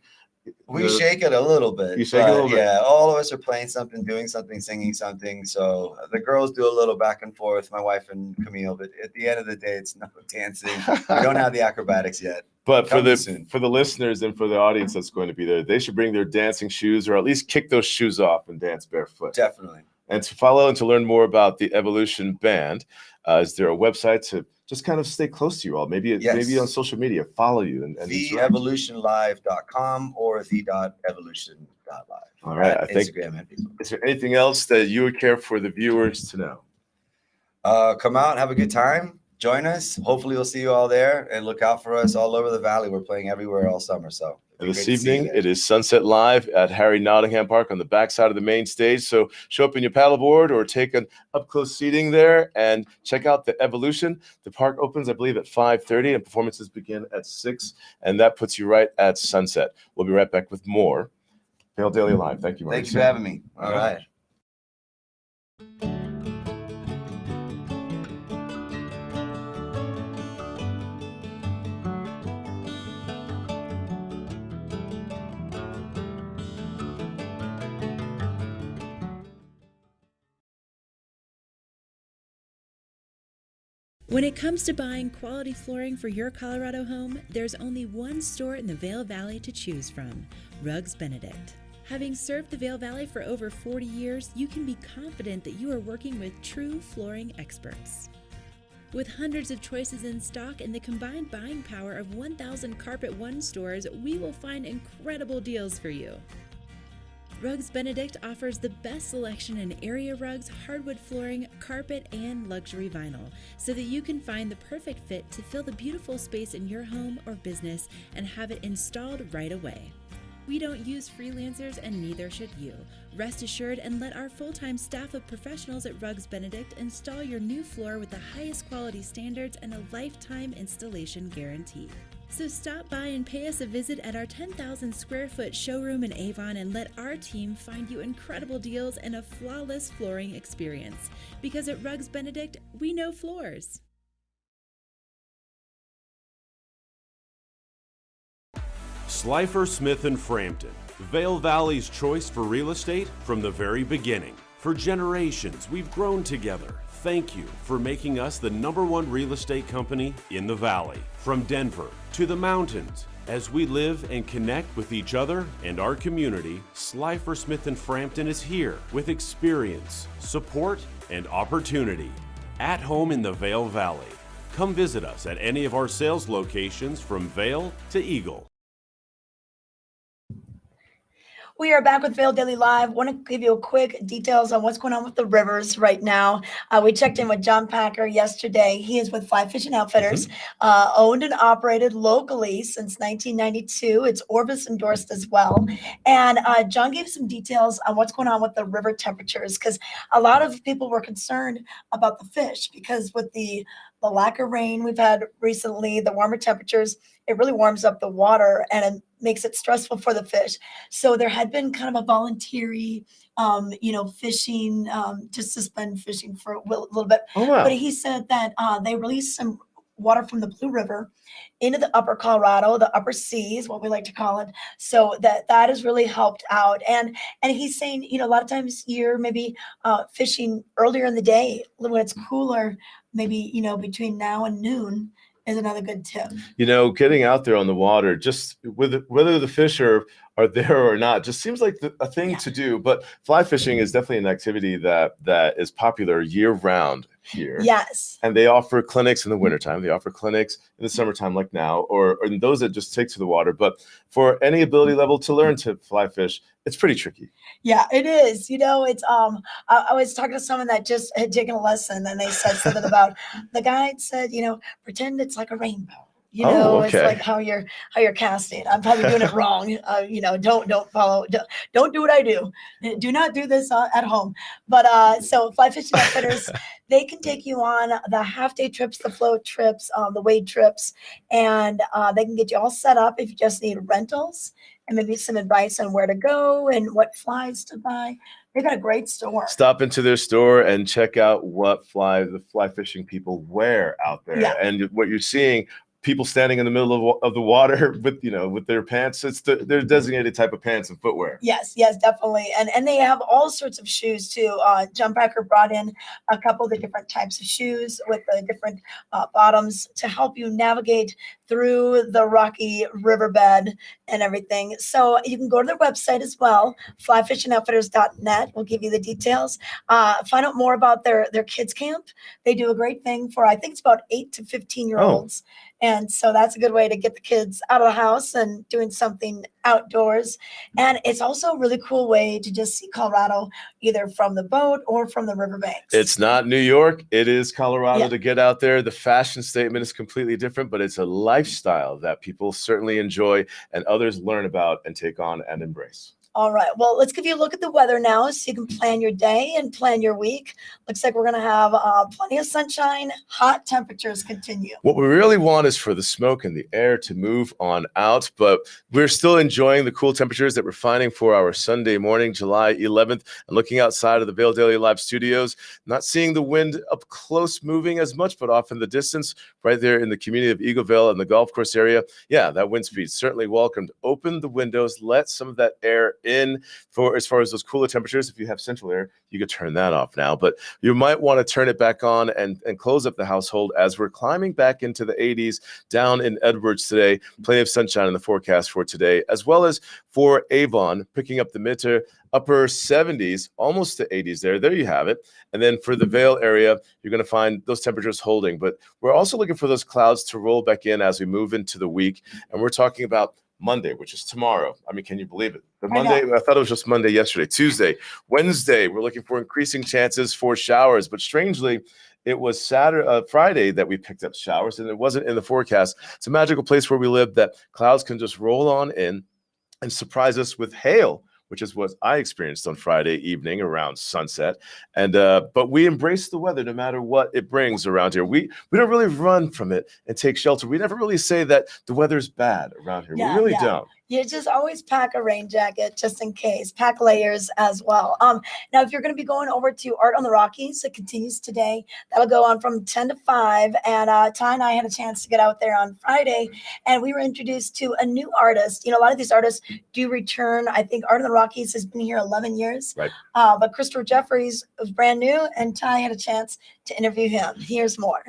Speaker 6: We shake it a little bit.
Speaker 1: You shake it a little bit.
Speaker 6: Yeah, all of us are playing something, doing something, singing something. So the girls do a little back and forth, my wife and Camille. But at the end of the day, it's no dancing. We don't have the acrobatics yet.
Speaker 1: But for the listeners and for the audience that's going to be there, they should bring their dancing shoes, or at least kick those shoes off and dance barefoot.
Speaker 6: Definitely.
Speaker 1: And to follow and to learn more about the Evolution Band, is there a website to just kind of stay close to you all? Maybe on social media, follow you and
Speaker 6: theevolutionlive.com or the.evolution.live.
Speaker 1: All right. I think,
Speaker 6: Instagram and Facebook.
Speaker 1: Is there anything else that you would care for the viewers to know?
Speaker 6: Come out, have a good time. Join us. Hopefully we'll see you all there, and look out for us all over the valley. We're playing everywhere all summer. So
Speaker 1: this evening, it is Sunset Live at Harry Nottingham Park on the backside of the main stage. So show up in your paddleboard or take an up-close seating there and check out the Evolution. The park opens, I believe, at 5:30 and performances begin at 6. And that puts you right at sunset. We'll be right back with more Vail Daily Live. Thank you, Maurice.
Speaker 6: Thanks for having me. All right.
Speaker 7: When it comes to buying quality flooring for your Colorado home, there's only one store in the Vail Valley to choose from, Rugs Benedict. Having served the Vail Valley for over 40 years, you can be confident that you are working with true flooring experts. With hundreds of choices in stock and the combined buying power of 1,000 Carpet One stores, we will find incredible deals for you. Rugs Benedict offers the best selection in area rugs, hardwood flooring, carpet, and luxury vinyl, so that you can find the perfect fit to fill the beautiful space in your home or business and have it installed right away. We don't use freelancers, and neither should you. Rest assured and let our full-time staff of professionals at Rugs Benedict install your new floor with the highest quality standards and a lifetime installation guarantee. So stop by and pay us a visit at our 10,000 square foot showroom in Avon and let our team find you incredible deals and a flawless flooring experience. Because at Rugs Benedict, we know floors.
Speaker 8: Slifer Smith & Frampton, Vail Valley's choice for real estate from the very beginning. For generations, we've grown together. Thank you for making us the #1 real estate company in the Valley. From Denver to the mountains, as we live and connect with each other and our community, Slifer Smith & Frampton is here with experience, support, and opportunity. At home in the Vail Valley. Come visit us at any of our sales locations from Vail to Eagle.
Speaker 2: We are back with Vail Daily Live. Want to give you a quick details on what's going on with the rivers right now. We checked in with John Packer yesterday. He is with Fly Fishing Outfitters, owned and operated locally since 1992. It's Orbis endorsed as well. And John gave some details on what's going on with the river temperatures, because a lot of people were concerned about the fish, because with the lack of rain we've had recently, the warmer temperatures, it really warms up the water and it makes it stressful for the fish. So there had been kind of a voluntary, fishing, to suspend fishing for a little bit.
Speaker 1: Oh, wow.
Speaker 2: But he said that they released some water from the Blue River into the upper Colorado, the upper seas, what we like to call it. So that has really helped out. And he's saying, a lot of times you're maybe fishing earlier in the day when it's cooler, maybe, between now and noon is another good tip.
Speaker 1: Getting out there on the water, just whether the fish are there or not, just seems like a thing to do. But fly fishing is definitely an activity that is popular year round here.
Speaker 2: Yes.
Speaker 1: And they offer clinics in the wintertime. They offer clinics in the summertime like now, or those that just take to the water. But for any ability level to learn to fly fish, it's pretty tricky.
Speaker 2: Yeah, it is. It's I was talking to someone that just had taken a lesson, and they said something about, the guide said, pretend it's like a rainbow. It's like how you're casting. I'm probably doing it wrong. Don't follow. Don't do what I do. Do not do this at home. But so Fly Fishing Outfitters, they can take you on the half-day trips, the float trips, the wade trips, and they can get you all set up if you just need rentals and maybe some advice on where to go and what flies to buy. They've got a great store. Stop
Speaker 1: into their store and check out what the fly fishing people wear out there.
Speaker 2: Yeah.
Speaker 1: And what you're seeing, people standing in the middle of the water with their pants. It's their designated type of pants and footwear.
Speaker 2: Yes, definitely. And they have all sorts of shoes too. John Packer brought in a couple of the different types of shoes with the different bottoms to help you navigate through the rocky riverbed and everything. So you can go to their website as well, flyfishingoutfitters.net. We'll give you the details. Find out more about their kids camp. They do a great thing for, I think it's about 8 to 15-year-olds. And so that's a good way to get the kids out of the house and doing something outdoors. And it's also a really cool way to just see Colorado, either from the boat or from the riverbanks.
Speaker 1: It's not New York. It is Colorado to get out there. The fashion statement is completely different, but it's a lifestyle that people certainly enjoy and others learn about and take on and embrace.
Speaker 2: All right. Well, let's give you a look at the weather now so you can plan your day and plan your week. Looks like we're going to have plenty of sunshine. Hot temperatures continue.
Speaker 1: What we really want is for the smoke and the air to move on out, but we're still enjoying the cool temperatures that we're finding for our Sunday morning, July 11th. And looking outside of the Vail Daily Live studios, not seeing the wind up close moving as much, but off in the distance, right there in the community of Eagleville and the golf course area. Yeah, that wind speed certainly welcomed. Open the windows, let some of that air in. For as far as those cooler temperatures, if you have central air, you could turn that off now, but you might want to turn it back on and close up the household as we're climbing back into the 80s down in Edwards today. Plenty of sunshine in the forecast for today, as well as for Avon, picking up the mid to upper 70s, almost to 80s there. There you have it. And then for the Vail area, you're going to find those temperatures holding, but we're also looking for those clouds to roll back in as we move into the week. And we're talking about Monday, which is tomorrow. I mean, can you believe it? The
Speaker 2: I know.
Speaker 1: Monday, I thought it was just Monday yesterday. Tuesday, Wednesday, we're looking for increasing chances for showers. But strangely, it was Friday that we picked up showers, and it wasn't in the forecast. It's a magical place where we live that clouds can just roll on in and surprise us with hail, which is what I experienced on Friday evening around sunset. And but we embrace the weather no matter what it brings around here. We don't really run from it and take shelter. We never really say that the weather's bad around here.
Speaker 2: Yeah,
Speaker 1: we really
Speaker 2: yeah.
Speaker 1: don't.
Speaker 2: You just always pack a rain jacket just in case. Pack layers as well. Now, if you're going to be going over to Art on the Rockies, it continues today. That'll go on from 10 to 5. And Ty and I had a chance to get out there on Friday, and we were introduced to a new artist. You know, a lot of these artists do return. I think Art on the Rockies has been here 11 years.
Speaker 1: Right.
Speaker 2: But Christopher Jeffries was brand new, and Ty had a chance to interview him. Here's more.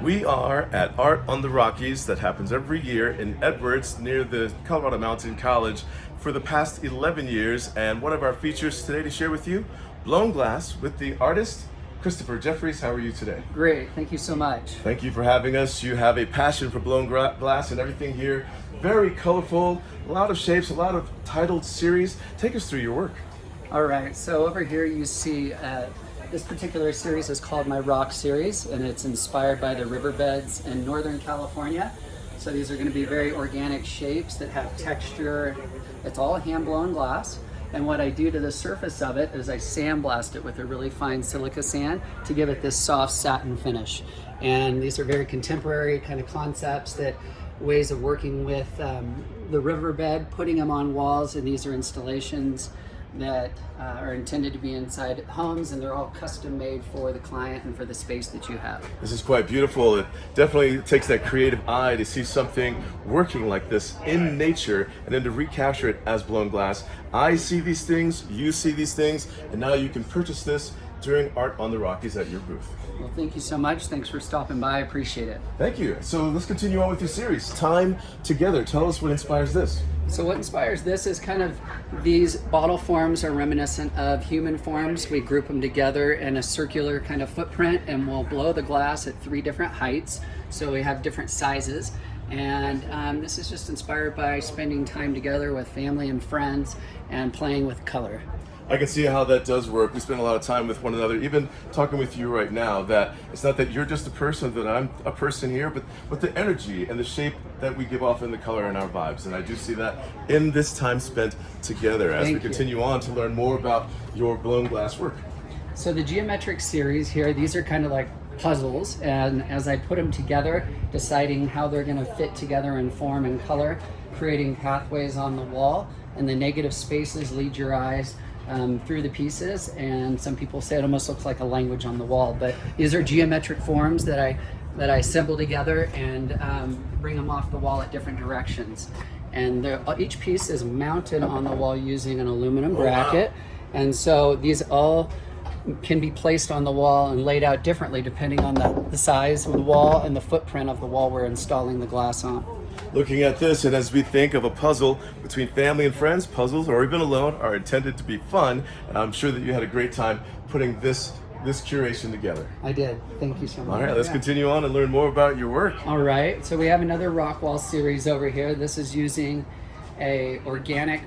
Speaker 1: We are at Art on the Rockies that happens every year in Edwards near the Colorado Mountain College for the past 11 years. And one of our features today to share with you, Blown Glass with the artist, Christopher Jeffries. How are you today?
Speaker 9: Great, thank you so much.
Speaker 1: Thank you for having us. You have a passion for blown glass and everything here. Very colorful, a lot of shapes, a lot of titled series. Take us through your work.
Speaker 9: All right, so over here you see this particular series is called my Rock series, and it's inspired by the riverbeds in Northern California. So these are going to be very organic shapes that have texture. It's all hand-blown glass. And what I do to the surface of it is I sandblast it with a really fine silica sand to give it this soft satin finish. And these are very contemporary kind of concepts, that ways of working with the riverbed, putting them on walls, and these are installations that are intended to be inside homes, and they're all custom made for the client and for the space that you have.
Speaker 1: This is quite beautiful. It definitely takes that creative eye to see something working like this in nature and then to recapture it as blown glass. I see these things, you see these things, and now you can purchase this during Art on the Rockies at your booth.
Speaker 9: Well, thank you so much. Thanks for stopping by. I appreciate it.
Speaker 1: Thank you. So let's continue on with your series, Time Together. Tell us what inspires this.
Speaker 9: So what inspires this is kind of these bottle forms are reminiscent of human forms. We group them together in a circular kind of footprint, and we'll blow the glass at 3 different heights. So we have different sizes. And this is just inspired by spending time together with family and friends and playing with color.
Speaker 1: I can see how that does work. We spend a lot of time with one another, even talking with you right now, that it's not that you're just a person, that I'm a person here, but the energy and the shape that we give off in the color and our vibes. And I do see that in this time spent together as we continue on to learn more about your blown glass work.
Speaker 9: So the geometric series here, these are kind of like puzzles, and as I put them together, deciding how they're going to fit together in form and color, creating pathways on the wall, and the negative spaces lead your eyes through the pieces. And some people say it almost looks like a language on the wall, but these are geometric forms that I assemble together and bring them off the wall at different directions. And each piece is mounted on the wall using an aluminum bracket. Wow. And so these all can be placed on the wall and laid out differently depending on the size of the wall and the footprint of the wall we're installing the glass on.
Speaker 1: Looking at this, and as we think of a puzzle between family and friends, puzzles or even alone are intended to be fun. And I'm sure that you had a great time putting this curation together.
Speaker 9: I did. Thank you so much.
Speaker 1: All right, let's continue on and learn more about your work.
Speaker 9: All right, so we have another rock wall series over here. This is using a organic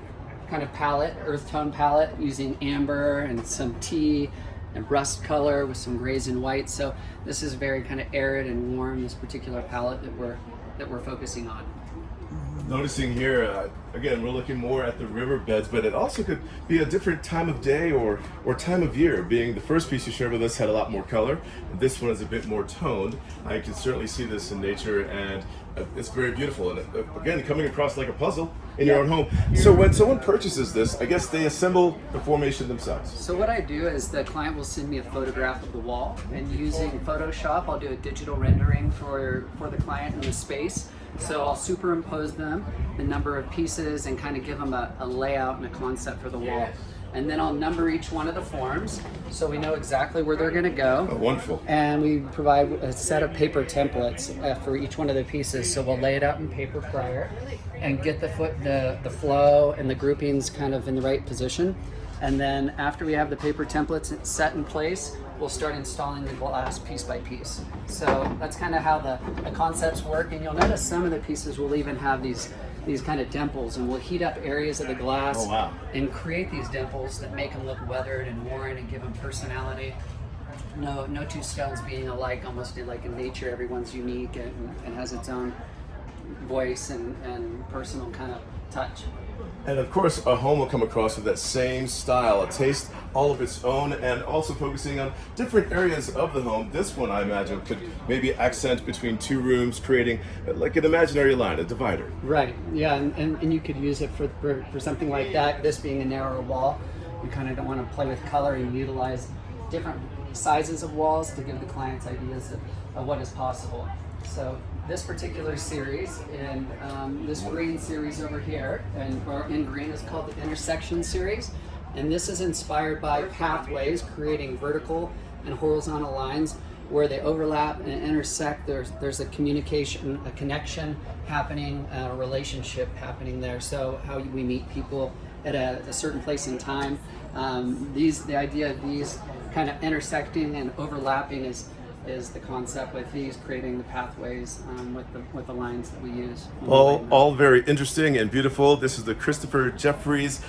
Speaker 9: kind of palette, earth tone palette, using amber and some tea and rust color with some grays and whites. So this is very kind of arid and warm, this particular palette that we're focusing on.
Speaker 1: Noticing here, again, we're looking more at the riverbeds, but it also could be a different time of day or time of year. Being the first piece you shared with us had a lot more color, and this one is a bit more toned. I can certainly see this in nature, and it's very beautiful. And again, coming across like a puzzle in your own home. So when someone purchases this, I guess they assemble the formation themselves.
Speaker 9: So what I do is the client will send me a photograph of the wall, and using Photoshop, I'll do a digital rendering for the client in the space. So I'll superimpose them, the number of pieces, and kind of give them a layout and a concept for the wall. And then I'll number each one of the forms so we know exactly where they're going to go.
Speaker 1: Oh, wonderful.
Speaker 9: And we provide a set of paper templates for each one of the pieces. So we'll lay it out in paper prior. and get the flow and the groupings kind of in the right position. And then after we have the paper templates set in place, we'll start installing the glass piece by piece. So that's kind of how the concepts work. And you'll notice some of the pieces will even have these kind of dimples, and we'll heat up areas of the glass and create these dimples that make them look weathered and worn and give them personality. No two stones being alike, almost like in nature. Everyone's unique and has its own voice and personal kind of touch.
Speaker 1: And of course, a home will come across with that same style, a taste all of its own, and also focusing on different areas of the home. This one, I imagine, could maybe accent between two rooms, creating like an imaginary line, a divider.
Speaker 9: Right, yeah, and you could use it for something like that. This being a narrower wall, you kind of don't want to play with color and utilize different sizes of walls to give the clients ideas of what is possible. So this particular series and this green series over here, or in green, is called the Intersection series. And this is inspired by pathways, creating vertical and horizontal lines where they overlap and intersect. There's a communication, a connection happening, a relationship happening there. So how we meet people at a certain place in time. The idea of these kind of intersecting and overlapping is the concept with these, creating the pathways with the lines that we use.
Speaker 1: All very interesting and beautiful. This is the Christopher Jeffries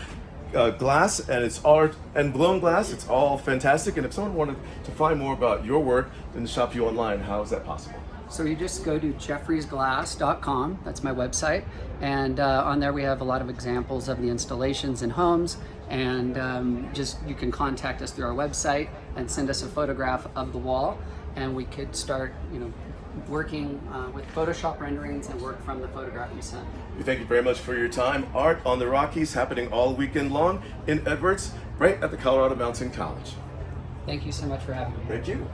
Speaker 1: glass, and it's art and blown glass. It's all fantastic. And if someone wanted to find more about your work and shop you online, how is that possible?
Speaker 9: So you just go to jeffriesglass.com. That's my website, and on there we have a lot of examples of the installations in homes. And you can contact us through our website and send us a photograph of the wall, and we could start, working with Photoshop renderings and work from the photograph you sent.
Speaker 1: We thank you very much for your time. Art on the Rockies happening all weekend long in Edwards, right at the Colorado Mountain College.
Speaker 9: Thank you so much for having me.
Speaker 1: Thank you.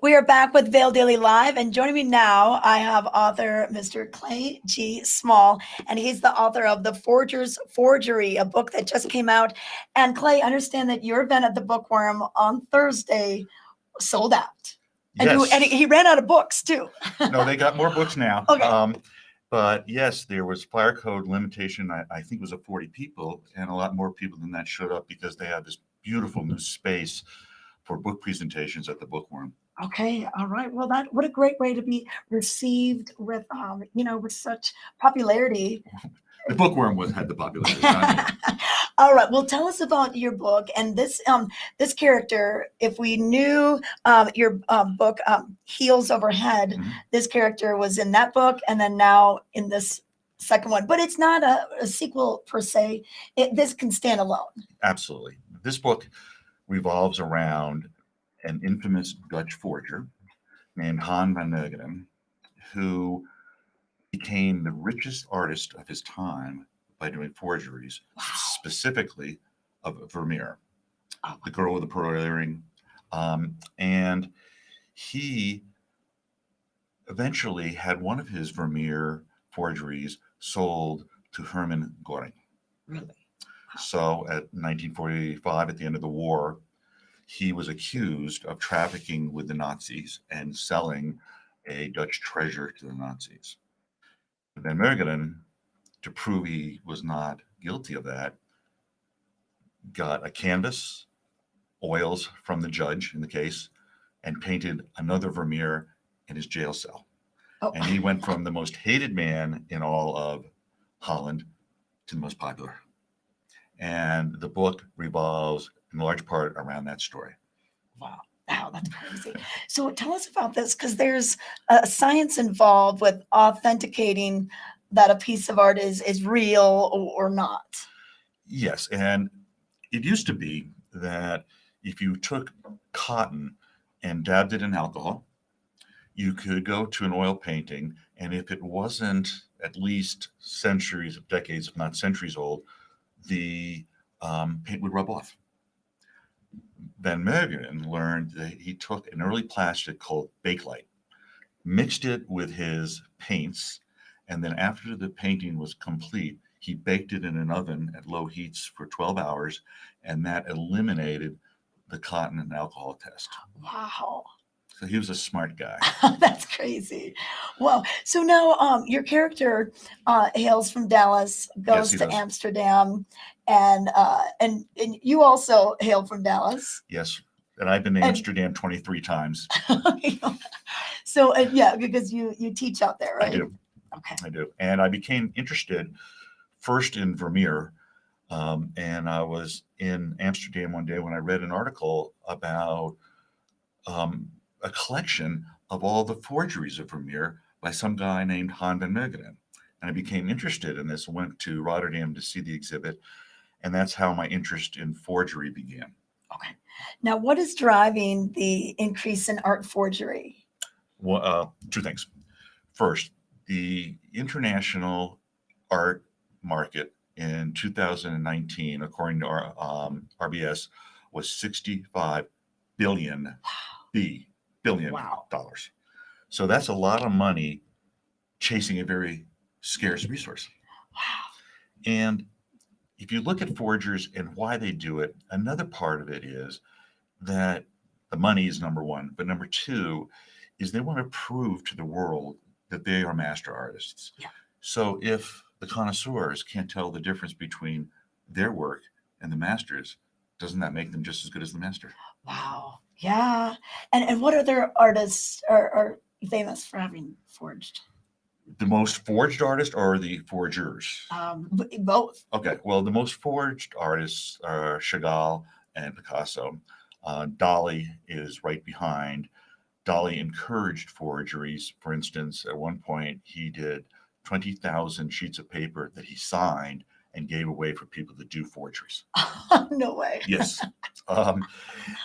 Speaker 2: We are back with Vail Daily Live, and joining me now, I have author Mr. Clay G. Small, and he's the author of The Forger's Forgery, a book that just came out. And Clay, I understand that your event at the Bookworm on Thursday sold out.
Speaker 10: Yes.
Speaker 2: And he ran out of books too.
Speaker 10: No, they got more books now.
Speaker 2: Okay.
Speaker 10: But yes, there was fire code limitation. I think it was 40 people, and a lot more people than that showed up because they had this beautiful new space for book presentations at the Bookworm.
Speaker 2: Okay, all right. Well, what a great way to be received with with such popularity.
Speaker 10: The Bookworm had the popularity.
Speaker 2: All right. Well, tell us about your book and this character. If we knew your book, Heels Overhead,
Speaker 10: Mm-hmm.
Speaker 2: this character was in that book, and then now in this second one. But it's not a sequel per se. This can stand alone.
Speaker 10: Absolutely. This book revolves around an infamous Dutch forger named Han van Meegeren, who became the richest artist of his time by doing forgeries, specifically of Vermeer, the girl with the pearl earring. And he eventually had one of his Vermeer forgeries sold to Hermann Göring.
Speaker 2: Really?
Speaker 10: So at 1945, at the end of the war, he was accused of trafficking with the Nazis and selling a Dutch treasure to the Nazis. Van Meegeren, to prove he was not guilty of that, got a canvas, oils from the judge in the case, and painted another Vermeer in his jail cell.
Speaker 2: Oh.
Speaker 10: And he went from the most hated man in all of Holland to the most popular. And the book revolves in large part around that story.
Speaker 2: Wow, that's crazy. So tell us about this, because there's a science involved with authenticating that a piece of art is real or not.
Speaker 10: Yes, and it used to be that if you took cotton and dabbed it in alcohol, you could go to an oil painting, and if it wasn't at least centuries, decades, if not centuries old, the paint would rub off. Van Meegeren learned that he took an early plastic called Bakelite, mixed it with his paints, and then after the painting was complete, he baked it in an oven at low heats for 12 hours, and that eliminated the cotton and alcohol test.
Speaker 2: Wow.
Speaker 10: So he was a smart guy.
Speaker 2: That's crazy. Wow. So now your character hails from Dallas, goes
Speaker 10: he
Speaker 2: to
Speaker 10: does.
Speaker 2: Amsterdam, and you also hail from Dallas.
Speaker 10: Yes. And I've been to Amsterdam 23 times.
Speaker 2: So yeah, because you teach out there, right?
Speaker 10: I do.
Speaker 2: Okay.
Speaker 10: I do. And I became interested first in Vermeer. And I was in Amsterdam one day when I read an article about a collection of all the forgeries of Vermeer by some guy named Han van Meegeren. And I became interested in this, went to Rotterdam to see the exhibit. And that's how my interest in forgery began.
Speaker 2: Okay. Now, what is driving the increase in art forgery?
Speaker 10: Well, two things. First, the international art market in 2019, according to our RBS, was $65 billion.
Speaker 2: Wow.
Speaker 10: Dollars. So that's a lot of money chasing a very scarce resource.
Speaker 2: Wow.
Speaker 10: And if you look at forgers and why they do it, another part of it is that the money is number one, but number two is they want to prove to the world that they are master artists.
Speaker 2: Yeah.
Speaker 10: So if the connoisseurs can't tell the difference between their work and the masters, doesn't that make them just as good as the master?
Speaker 2: Wow. Yeah. And what other artists are famous for having forged?
Speaker 10: The most forged artist or the forgers?
Speaker 2: Both.
Speaker 10: Okay. Well, the most forged artists are Chagall and Picasso. Dali is right behind. Dali encouraged forgeries. For instance, at one point, he did 20,000 sheets of paper that he signed and gave away for people to do forgeries.
Speaker 2: No way.
Speaker 10: Yes.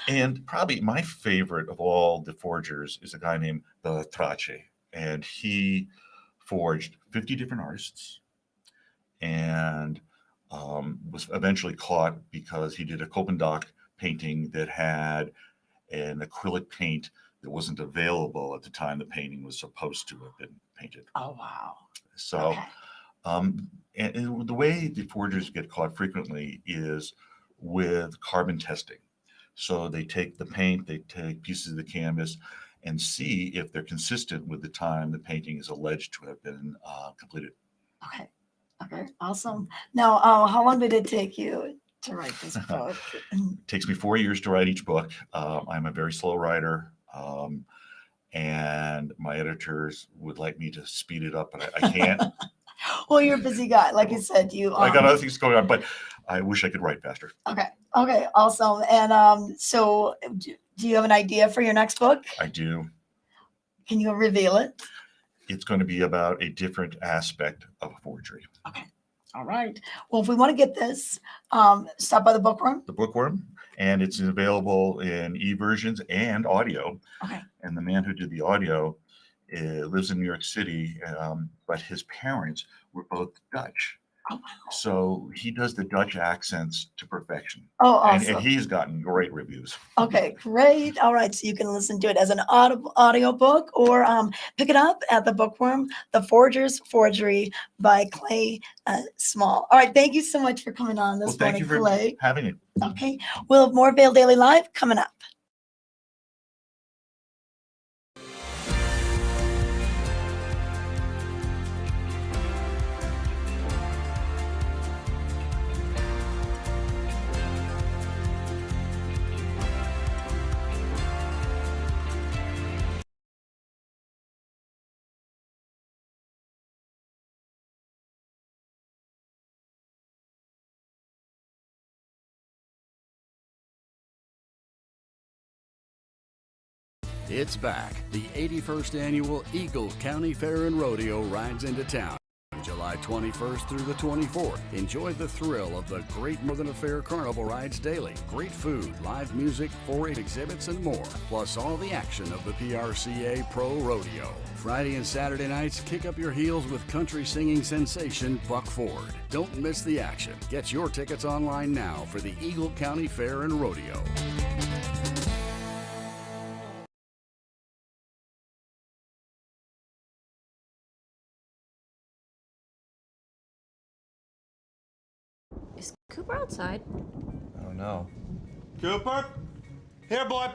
Speaker 10: And probably my favorite of all the forgers is a guy named Trace, and he forged 50 different artists and was eventually caught because he did a Copenhagen painting that had an acrylic paint that wasn't available at the time the painting was supposed to have been painted.
Speaker 2: Oh, wow.
Speaker 10: So,
Speaker 2: Okay.
Speaker 10: and the way the forgers get caught frequently is with carbon testing. So they take the paint, they take pieces of the canvas and see if they're consistent with the time the painting is alleged to have been completed.
Speaker 2: Okay. Okay. Awesome. Now, how long did it take you to write this book?
Speaker 10: It takes me 4 years to write each book. I'm a very slow writer. And my editors would like me to speed it up, but I can't.
Speaker 2: Well, you're a busy guy. Like you said, you.
Speaker 10: I got other things going on, but I wish I could write faster.
Speaker 2: Okay. Okay. Awesome. And so do you have an idea for your next book?
Speaker 10: I do.
Speaker 2: Can you reveal it?
Speaker 10: It's going to be about a different aspect of forgery.
Speaker 2: Okay. All right. Well, if we want to get this, stop by the bookworm.
Speaker 10: The Bookworm, and it's available in e-versions and audio.
Speaker 2: Okay.
Speaker 10: And the man who did the audio lives in New York City, but his parents were both Dutch.
Speaker 2: Oh, wow.
Speaker 10: So he does the Dutch accents to perfection.
Speaker 2: Oh, awesome.
Speaker 10: And he's gotten great reviews.
Speaker 2: Okay, great. All right. So you can listen to it as an audio book or pick it up at the Bookworm, The Forger's Forgery by Clay Small. All right. Thank you so much for coming on this
Speaker 10: Thank
Speaker 2: morning,
Speaker 10: you for
Speaker 2: Clay.
Speaker 10: having me.
Speaker 2: Okay. We'll have more Vail Daily Live coming up.
Speaker 11: It's back. The 81st Annual Eagle County Fair and Rodeo rides into town July 21st through the 24th. Enjoy the thrill of the Great Northern Affair Carnival rides daily. Great food, live music, 4-H exhibits, and more. Plus all the action of the PRCA Pro Rodeo. Friday and Saturday nights, kick up your heels with country singing sensation Buck Ford. Don't miss the action. Get your tickets online now for the Eagle County Fair and Rodeo.
Speaker 12: Is Cooper outside?
Speaker 6: Oh no.
Speaker 13: Cooper? Here, boy.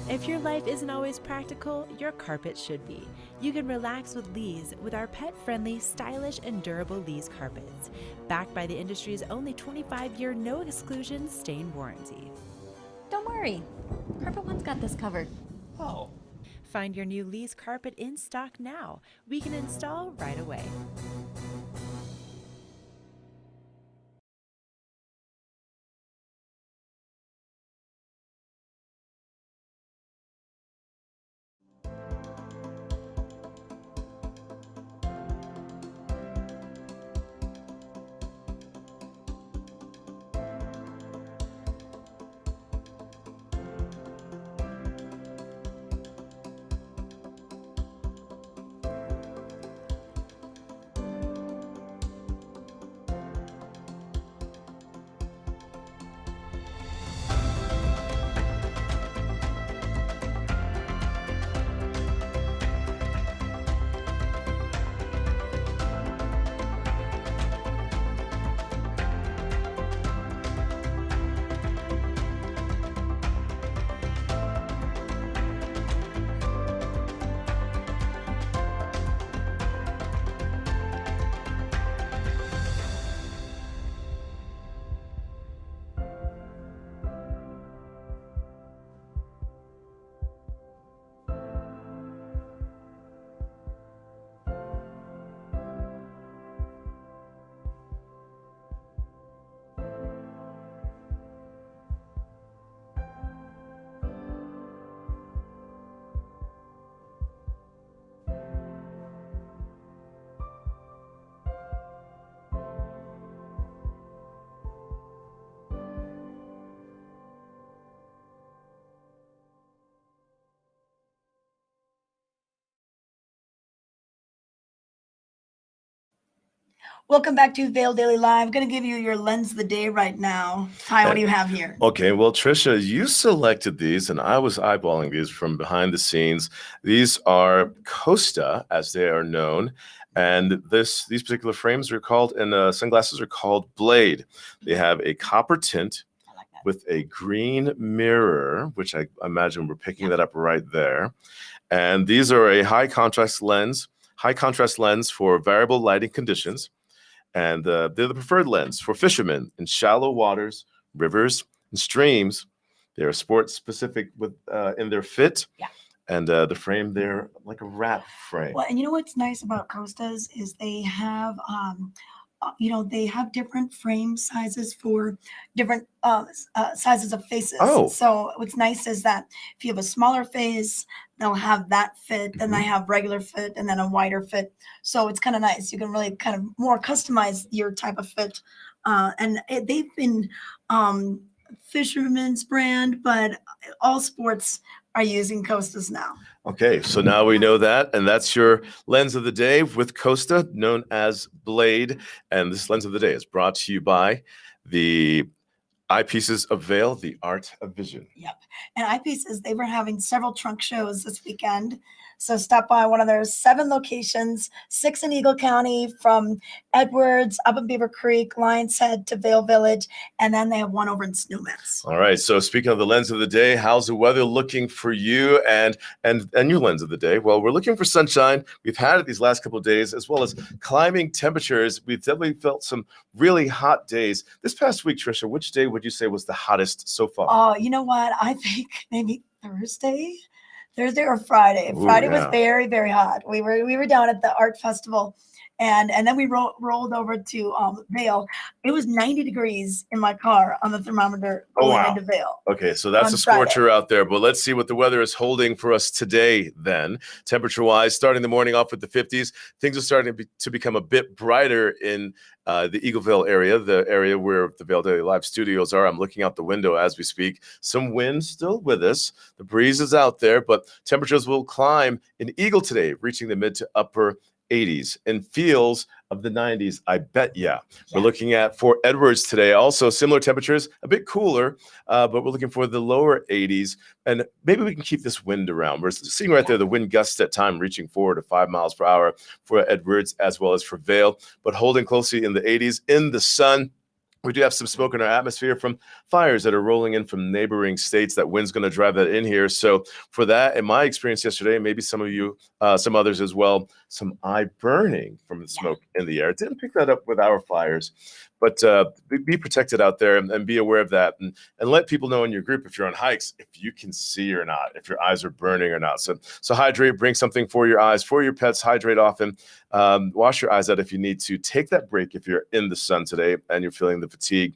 Speaker 7: If your life isn't always practical, your carpet should be. You can relax with Lee's with our pet-friendly, stylish, and durable Lee's carpets, backed by the industry's only 25-year no-exclusion stain warranty.
Speaker 12: Don't worry, Carpet One's got this covered.
Speaker 10: Oh.
Speaker 7: Find your new Lee's carpet in stock now. We can install right away.
Speaker 2: Welcome back to Vail Daily Live. I'm going to give you your lens of the day right now. Ty, what do you have here?
Speaker 1: Okay, well, Trisha, you selected these, and I was eyeballing these from behind the scenes. These are Costa, as they are known, and these particular frames are called, and sunglasses are called Blade. They have a copper tint with a green mirror, which I imagine we're picking that up right there. And these are a high contrast lens for variable lighting conditions. And they're the preferred lens for fishermen in shallow waters, rivers, and streams. They're sport specific with in their fit.
Speaker 2: Yeah.
Speaker 1: And the frame, they're like a wrap frame.
Speaker 2: Well, and you know what's nice about Costas is they have, they have different frame sizes for different sizes of faces.
Speaker 1: Oh.
Speaker 2: So what's nice is that if you have a smaller face, they'll have that fit, then they have regular fit, and then a wider fit. So it's kind of nice. You can really kind of more customize your type of fit. They've been fisherman's brand, but all sports are using Costas now.
Speaker 1: Okay, so now we know that, and that's your lens of the day with Costa, known as Blade. And this lens of the day is brought to you by the Eyepieces of Vail, the art of vision.
Speaker 2: Yep. And Eyepieces, they were having several trunk shows this weekend. So stop by one of their 7 locations, 6 in Eagle County, from Edwards, up in Beaver Creek, Lions Head to Vail Village, and then they have one over in Snowmass.
Speaker 1: All right. So speaking of the lens of the day, how's the weather looking for you and your lens of the day? Well, we're looking for sunshine. We've had it these last couple of days, as well as climbing temperatures. We've definitely felt some really hot days. This past week, Trisha, which day would you say was the hottest so far?
Speaker 2: Oh, you know what? I think maybe Thursday or Friday.
Speaker 1: Ooh,
Speaker 2: Friday was
Speaker 1: yeah.
Speaker 2: very, very hot. We were down at the art festival, and then we rolled over to Vail. It was 90 degrees in my car on the thermometer going into Vail.
Speaker 1: Okay, so that's
Speaker 2: on
Speaker 1: a scorcher
Speaker 2: Friday.
Speaker 1: out there, but let's see what the weather is holding for us today then. Temperature-wise, starting the morning off with the 50s, things are starting to become a bit brighter in the Eagleville area, the area where the Vail Daily Live studios are. I'm looking out the window as we speak. Some wind still with us. The breeze is out there, but temperatures will climb in Eagle today, reaching the mid to upper 80s and feels of the 90s. I bet We're looking at for Edwards today, also similar temperatures, a bit cooler, but we're looking for the lower 80s, and maybe we can keep this wind around. We're seeing right there the wind gusts at time reaching 4 to 5 miles per hour for Edwards as well as for Vail, but holding closely in the 80s in the sun. We do have some smoke in our atmosphere from fires that are rolling in from neighboring states. That wind's going to drive that in here. So for that, in my experience yesterday, maybe some of you, some others as well, some eye burning from the smoke in the air. Didn't pick that up with our fires, but be protected out there and be aware of that. And let people know in your group if you're on hikes, if you can see or not, if your eyes are burning or not. So hydrate, bring something for your eyes, for your pets, hydrate often. Wash your eyes out if you need to. Take that break if you're in the sun today and you're feeling the fatigue.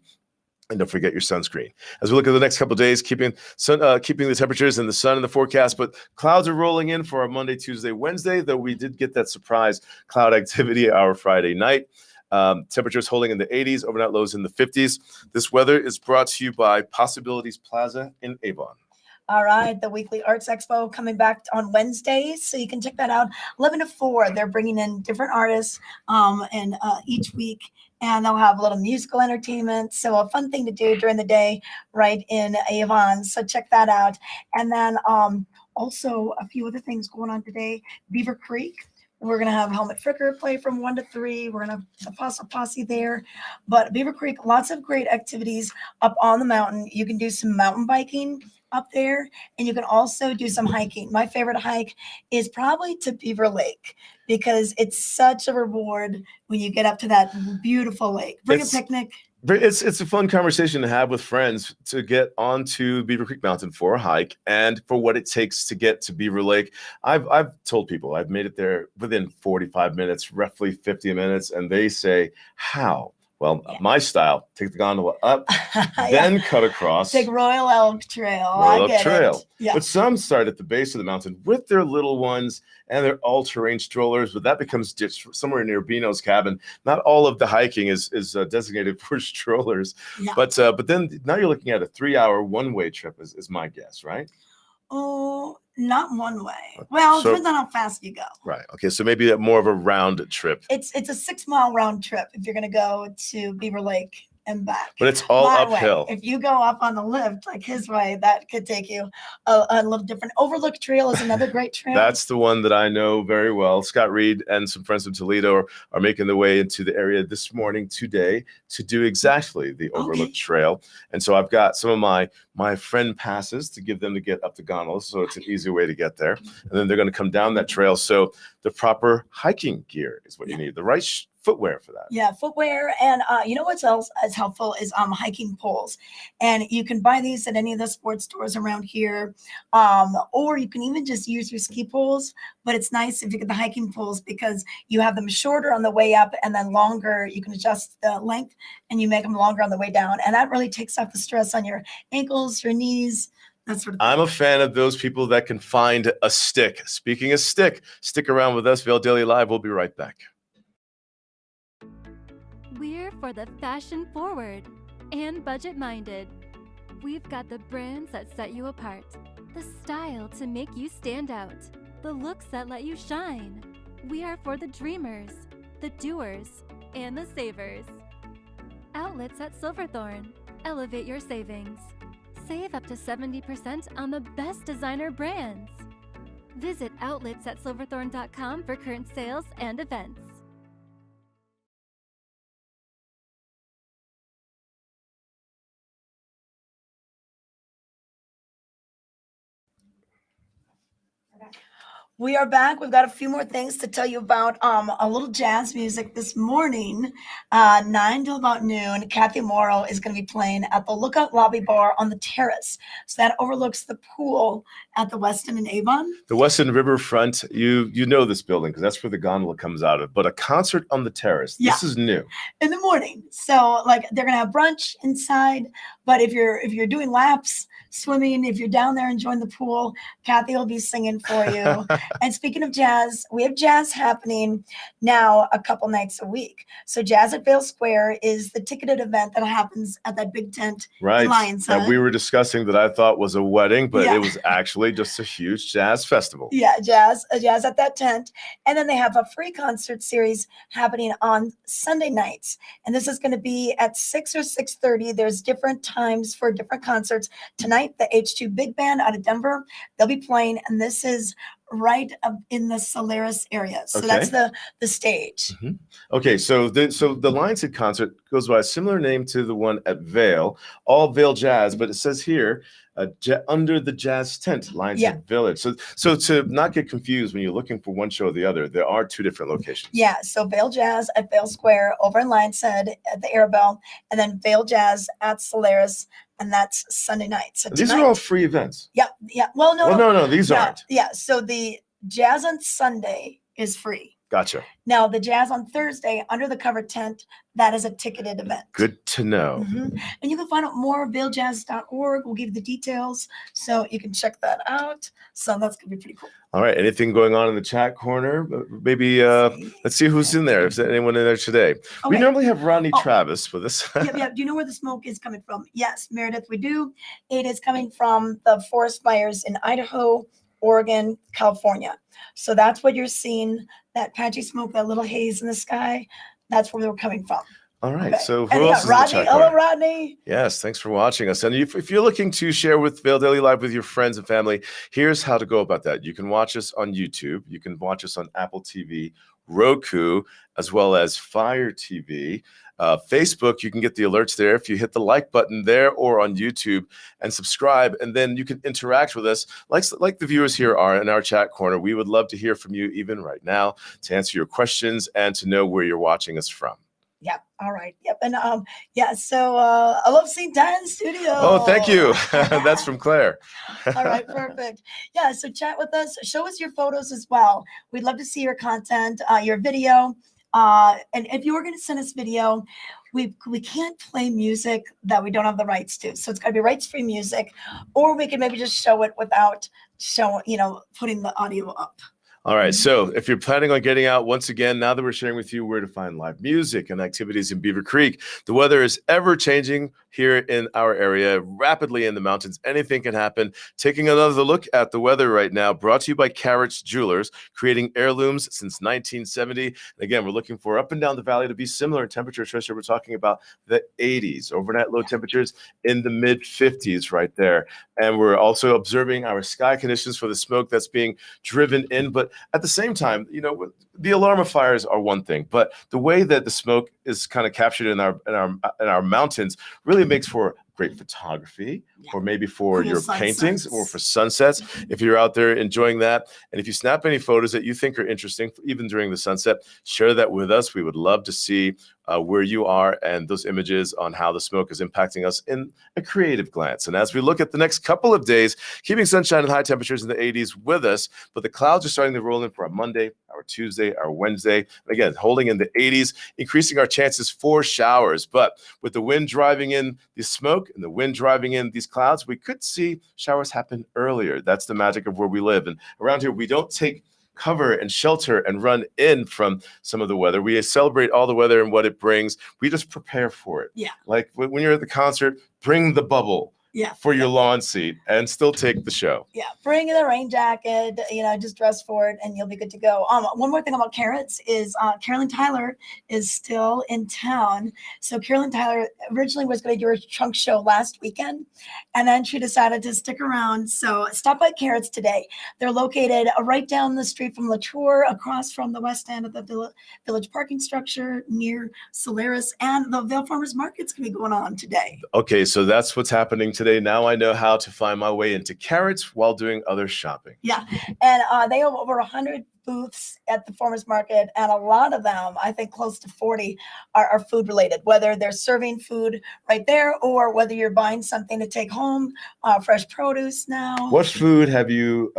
Speaker 1: And don't forget your sunscreen. As we look at the next couple of days, keeping the temperatures and the sun in the forecast, but clouds are rolling in for our Monday, Tuesday, Wednesday, though we did get that surprise cloud activity our Friday night. Temperatures holding in the 80s, overnight lows in the 50s. This weather is brought to you by Possibilities Plaza in Avon.
Speaker 2: All right, the Weekly Arts Expo coming back on Wednesdays, so you can check that out. 11 to 4, they're bringing in different artists and each week, and they'll have a little musical entertainment. So a fun thing to do during the day right in Avon. So check that out. And then also a few other things going on today. Beaver Creek. We're going to have Helmet Fricker play from 1 to 3. We're going to have Apostle Posse there. But Beaver Creek, lots of great activities up on the mountain. You can do some mountain biking up there, and you can also do some hiking. My favorite hike is probably to Beaver Lake because it's such a reward when you get up to that beautiful lake. Bring a picnic.
Speaker 1: It's a fun conversation to have with friends to get onto Beaver Creek Mountain for a hike and for what it takes to get to Beaver Lake. I've told people I've made it there within 45 minutes, roughly 50 minutes, and they say, how? Well, my style, take the gondola up, then cut across.
Speaker 2: Take Royal Elk Trail.
Speaker 1: Yeah. But some start at the base of the mountain with their little ones and their all-terrain strollers, but that becomes ditched somewhere near Bino's cabin. Not all of the hiking is designated for strollers. Yeah. But then now you're looking at a 3-hour one-way trip is my guess, right?
Speaker 2: Oh, not one way. Well, it depends on how fast you go.
Speaker 1: Right. Okay. So maybe more of a round trip.
Speaker 2: It's a 6-mile round trip if you're going to go to Beaver Lake and back.
Speaker 1: But it's all uphill.
Speaker 2: If you go up on the lift like his way, that could take you a little different. Overlook Trail is another great trail.
Speaker 1: That's the one that I know very well. Scott Reed and some friends from Toledo are making their way into the area this morning today to do exactly the Overlook Trail. And so I've got some of my friend passes to give them to get up the gondolas, so it's an easy way to get there. And then they're going to come down that trail. So the proper hiking gear is what you need. The right footwear for that.
Speaker 2: Yeah, footwear. And you know what else is helpful is hiking poles. And you can buy these at any of the sports stores around here. Or you can even just use your ski poles. But it's nice if you get the hiking poles because you have them shorter on the way up and then longer. You can adjust the length and you make them longer on the way down. And that really takes off the stress on your ankles, your knees. That sort of thing.
Speaker 1: I'm a fan of those people that can find a stick. Speaking of stick around with us, Vail Daily Live. We'll be right back.
Speaker 13: We're for the fashion forward and budget minded. We've got the brands that set you apart, the style to make you stand out, the looks that let you shine. We are for the dreamers, the doers, and the savers. Outlets at Silverthorne. Elevate your savings. Save up to 70% on the best designer brands. Visit outlets@silverthorne.com for current sales and events.
Speaker 2: We are back. We've got a few more things to tell you about. A little jazz music this morning, 9 till about noon. Kathy Morrow is going to be playing at the Lookout Lobby Bar on the terrace. So that overlooks the pool at the Westin in Avon.
Speaker 1: The Westin Riverfront, you know this building because that's where the gondola comes out of. But a concert on the terrace, this is new.
Speaker 2: In the morning. So like they're going to have brunch inside. But if you're doing laps, swimming, if you're down there enjoying the pool, Kathy will be singing for you. And speaking of jazz, we have jazz happening now a couple nights a week. So Jazz at Vail Square is the ticketed event that happens at that big tent in Lionshead.
Speaker 1: That we were discussing that I thought was a wedding, but it was actually just a huge jazz festival.
Speaker 2: Yeah, jazz at that tent. And then they have a free concert series happening on Sunday nights. And this is going to be at 6 or 6:30. There's different times for different concerts. Tonight, the H2 Big Band out of Denver, they'll be playing. And this is right up in the Solaris area. So
Speaker 1: Okay.
Speaker 2: that's the stage.
Speaker 1: Okay, so the Lionshead concert goes by a similar name to the one at Vail, all Vail Jazz, but it says here under the jazz tent, Lionshead Village. So to not get confused when you're looking for one show or the other, there are two different locations.
Speaker 2: Yeah, so Vail Jazz at Vail Square over in Lionshead at the Arabelle, and then Vail Jazz at Solaris, and that's Sunday night. So
Speaker 1: These are all free events.
Speaker 2: Yeah. Well, no,
Speaker 1: these aren't.
Speaker 2: Yeah, so the jazz on Sunday is free.
Speaker 1: Gotcha.
Speaker 2: Now the jazz on Thursday under the covered tent, that is a ticketed event.
Speaker 1: Good to know.
Speaker 2: And you can find out more at vailjazz.org. We'll give you the details so you can check that out. So that's gonna be pretty cool.
Speaker 1: All right. Anything going on in the chat corner? Maybe let's see who's in there. Is there anyone in there today? We normally have Rodney Travis with us.
Speaker 2: Yeah. Do you know where the smoke is coming from? Yes, Meredith, we do. It is coming from the forest fires in Idaho, Oregon, California. So that's what you're seeing, that patchy smoke, that little haze in the sky. That's where they're coming from.
Speaker 1: All right. So
Speaker 2: And
Speaker 1: who else is in the
Speaker 2: Rodney.
Speaker 1: chat
Speaker 2: Hello,
Speaker 1: corner?
Speaker 2: Rodney.
Speaker 1: Yes, thanks for watching us. And if you're looking to share with Vail Daily Live with your friends and family, here's how to go about that. You can watch us on YouTube. You can watch us on Apple TV, Roku, as well as Fire TV. Facebook, you can get the alerts there if you hit the like button there or on YouTube and subscribe, and then you can interact with us like the viewers here are in our chat corner. We would love to hear from you even right now to answer your questions and to know where you're watching us from.
Speaker 2: Yep. All right. Yep. And so I love seeing Diane in the studio.
Speaker 1: Oh, thank you. That's from Claire.
Speaker 2: All right, perfect. Yeah, so chat with us. Show us your photos as well. We'd love to see your content, your video. And if you were going to send us video, we can't play music that we don't have the rights to. So it's got to be rights-free music, or we can maybe just show it without putting the audio up.
Speaker 1: All right. So if you're planning on getting out, once again, now that we're sharing with you where to find live music and activities in Beaver Creek, the weather is ever changing here in our area, rapidly in the mountains. Anything can happen. Taking another look at the weather right now, brought to you by Carrots Jewelers, creating heirlooms since 1970. And again, we're looking for up and down the valley to be similar in temperature. Trisha, we're talking about the 80s, overnight low temperatures in the mid 50s right there. And we're also observing our sky conditions for the smoke that's being driven in. But at the same time, the alarmifiers are one thing, but the way that the smoke is kind of captured in our mountains really makes for great photography, or maybe for your paintings or for sunsets. If you're out there enjoying that, and if you snap any photos that you think are interesting, even during the sunset, share that with us. We would love to see where you are and those images on how the smoke is impacting us in a creative glance. And as we look at the next couple of days, keeping sunshine and high temperatures in the 80s with us, but the clouds are starting to roll in for our Monday, our Tuesday, our Wednesday. Again, holding in the 80s, increasing our chances for showers. But with the wind driving in the smoke and the wind driving in these clouds, we could see showers happen earlier. That's the magic of where we live. And around here, we don't take cover and shelter and run in from some of the weather. We celebrate all the weather and what it brings. We just prepare for it.
Speaker 2: Yeah.
Speaker 1: Like when you're at the concert, bring the bubble for your lawn seat and still take the show.
Speaker 2: Yeah, bring the rain jacket, just dress for it and you'll be good to go. One more thing about Carrots is Carolyn Tyler is still in town. So Carolyn Tyler originally was going to do her trunk show last weekend, and then she decided to stick around. So stop by Carrots today. They're located right down the street from Latour, across from the west end of the village parking structure near Solaris, and the Vail Farmers Market's going to be going on today.
Speaker 1: Okay, so that's what's happening today. Now I know how to find my way into Carrots while doing other shopping.
Speaker 2: Yeah, and they have over 100 booths at the farmers market, and a lot of them, I think close to 40, are food related, whether they're serving food right there or whether you're buying something to take home, fresh produce now.
Speaker 1: What food have you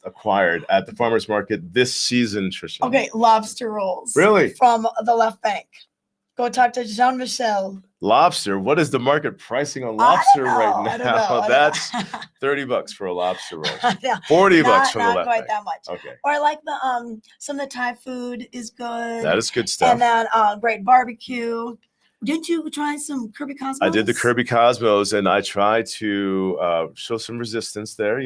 Speaker 1: acquired at the farmers market this season, Trisha?
Speaker 2: Okay, lobster rolls.
Speaker 1: Really?
Speaker 2: From the left bank. Go talk to Jean-Michel.
Speaker 1: Lobster. What is the market pricing on lobster right
Speaker 2: I don't
Speaker 1: now?
Speaker 2: know.
Speaker 1: That's $30 for a lobster roll.
Speaker 2: Yeah,
Speaker 1: $40 from the
Speaker 2: not
Speaker 1: left
Speaker 2: quite
Speaker 1: bank.
Speaker 2: that much.
Speaker 1: Okay.
Speaker 2: Or I like the some of the Thai food is good.
Speaker 1: That is good stuff.
Speaker 2: And then great barbecue. Didn't you try some Kirby Cosmos?
Speaker 1: I did the Kirby Cosmos, and I tried to show some resistance there.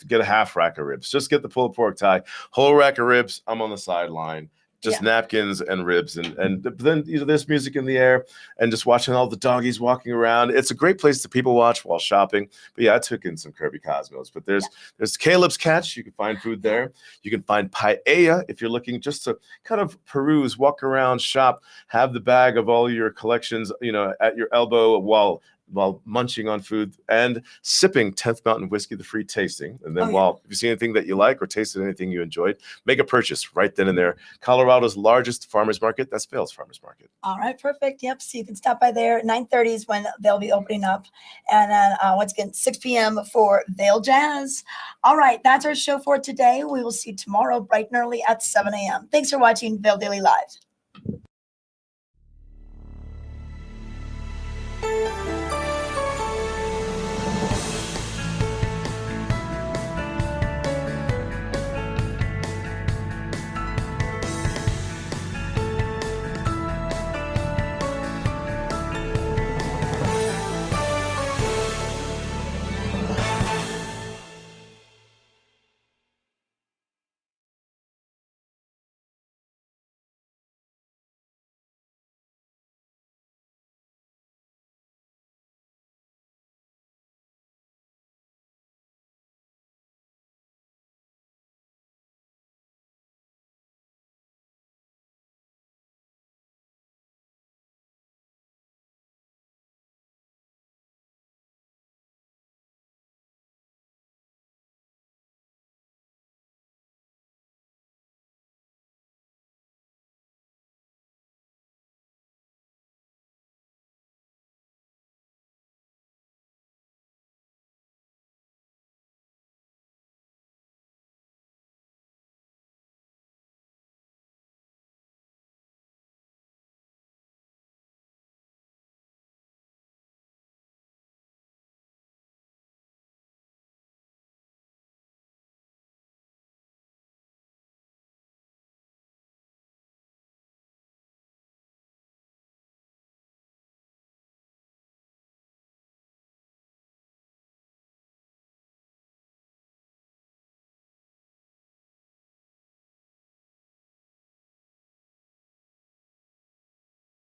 Speaker 1: Get a half rack of ribs. Just get the pulled pork thigh, whole rack of ribs. I'm on the sideline. just napkins and ribs, and then there's music in the air and just watching all the doggies walking around. It's a great place to people watch while shopping. But yeah, I took in some Kirby Cosmos. But there's Caleb's Catch. You can find food there. You can find paella if you're looking just to kind of peruse, walk around, shop, have the bag of all your collections, at your elbow while munching on food and sipping 10th Mountain Whiskey, the free tasting. And then if you see anything that you like or tasted anything you enjoyed, make a purchase right then and there. Colorado's largest farmers market, that's Vail's Farmers Market.
Speaker 2: All right, perfect. Yep. So you can stop by there. 9:30 is when they'll be opening up. And then once again, 6 p.m. for Vail Jazz. All right, that's our show for today. We will see you tomorrow bright and early at 7 a.m. Thanks for watching Vail Daily Live.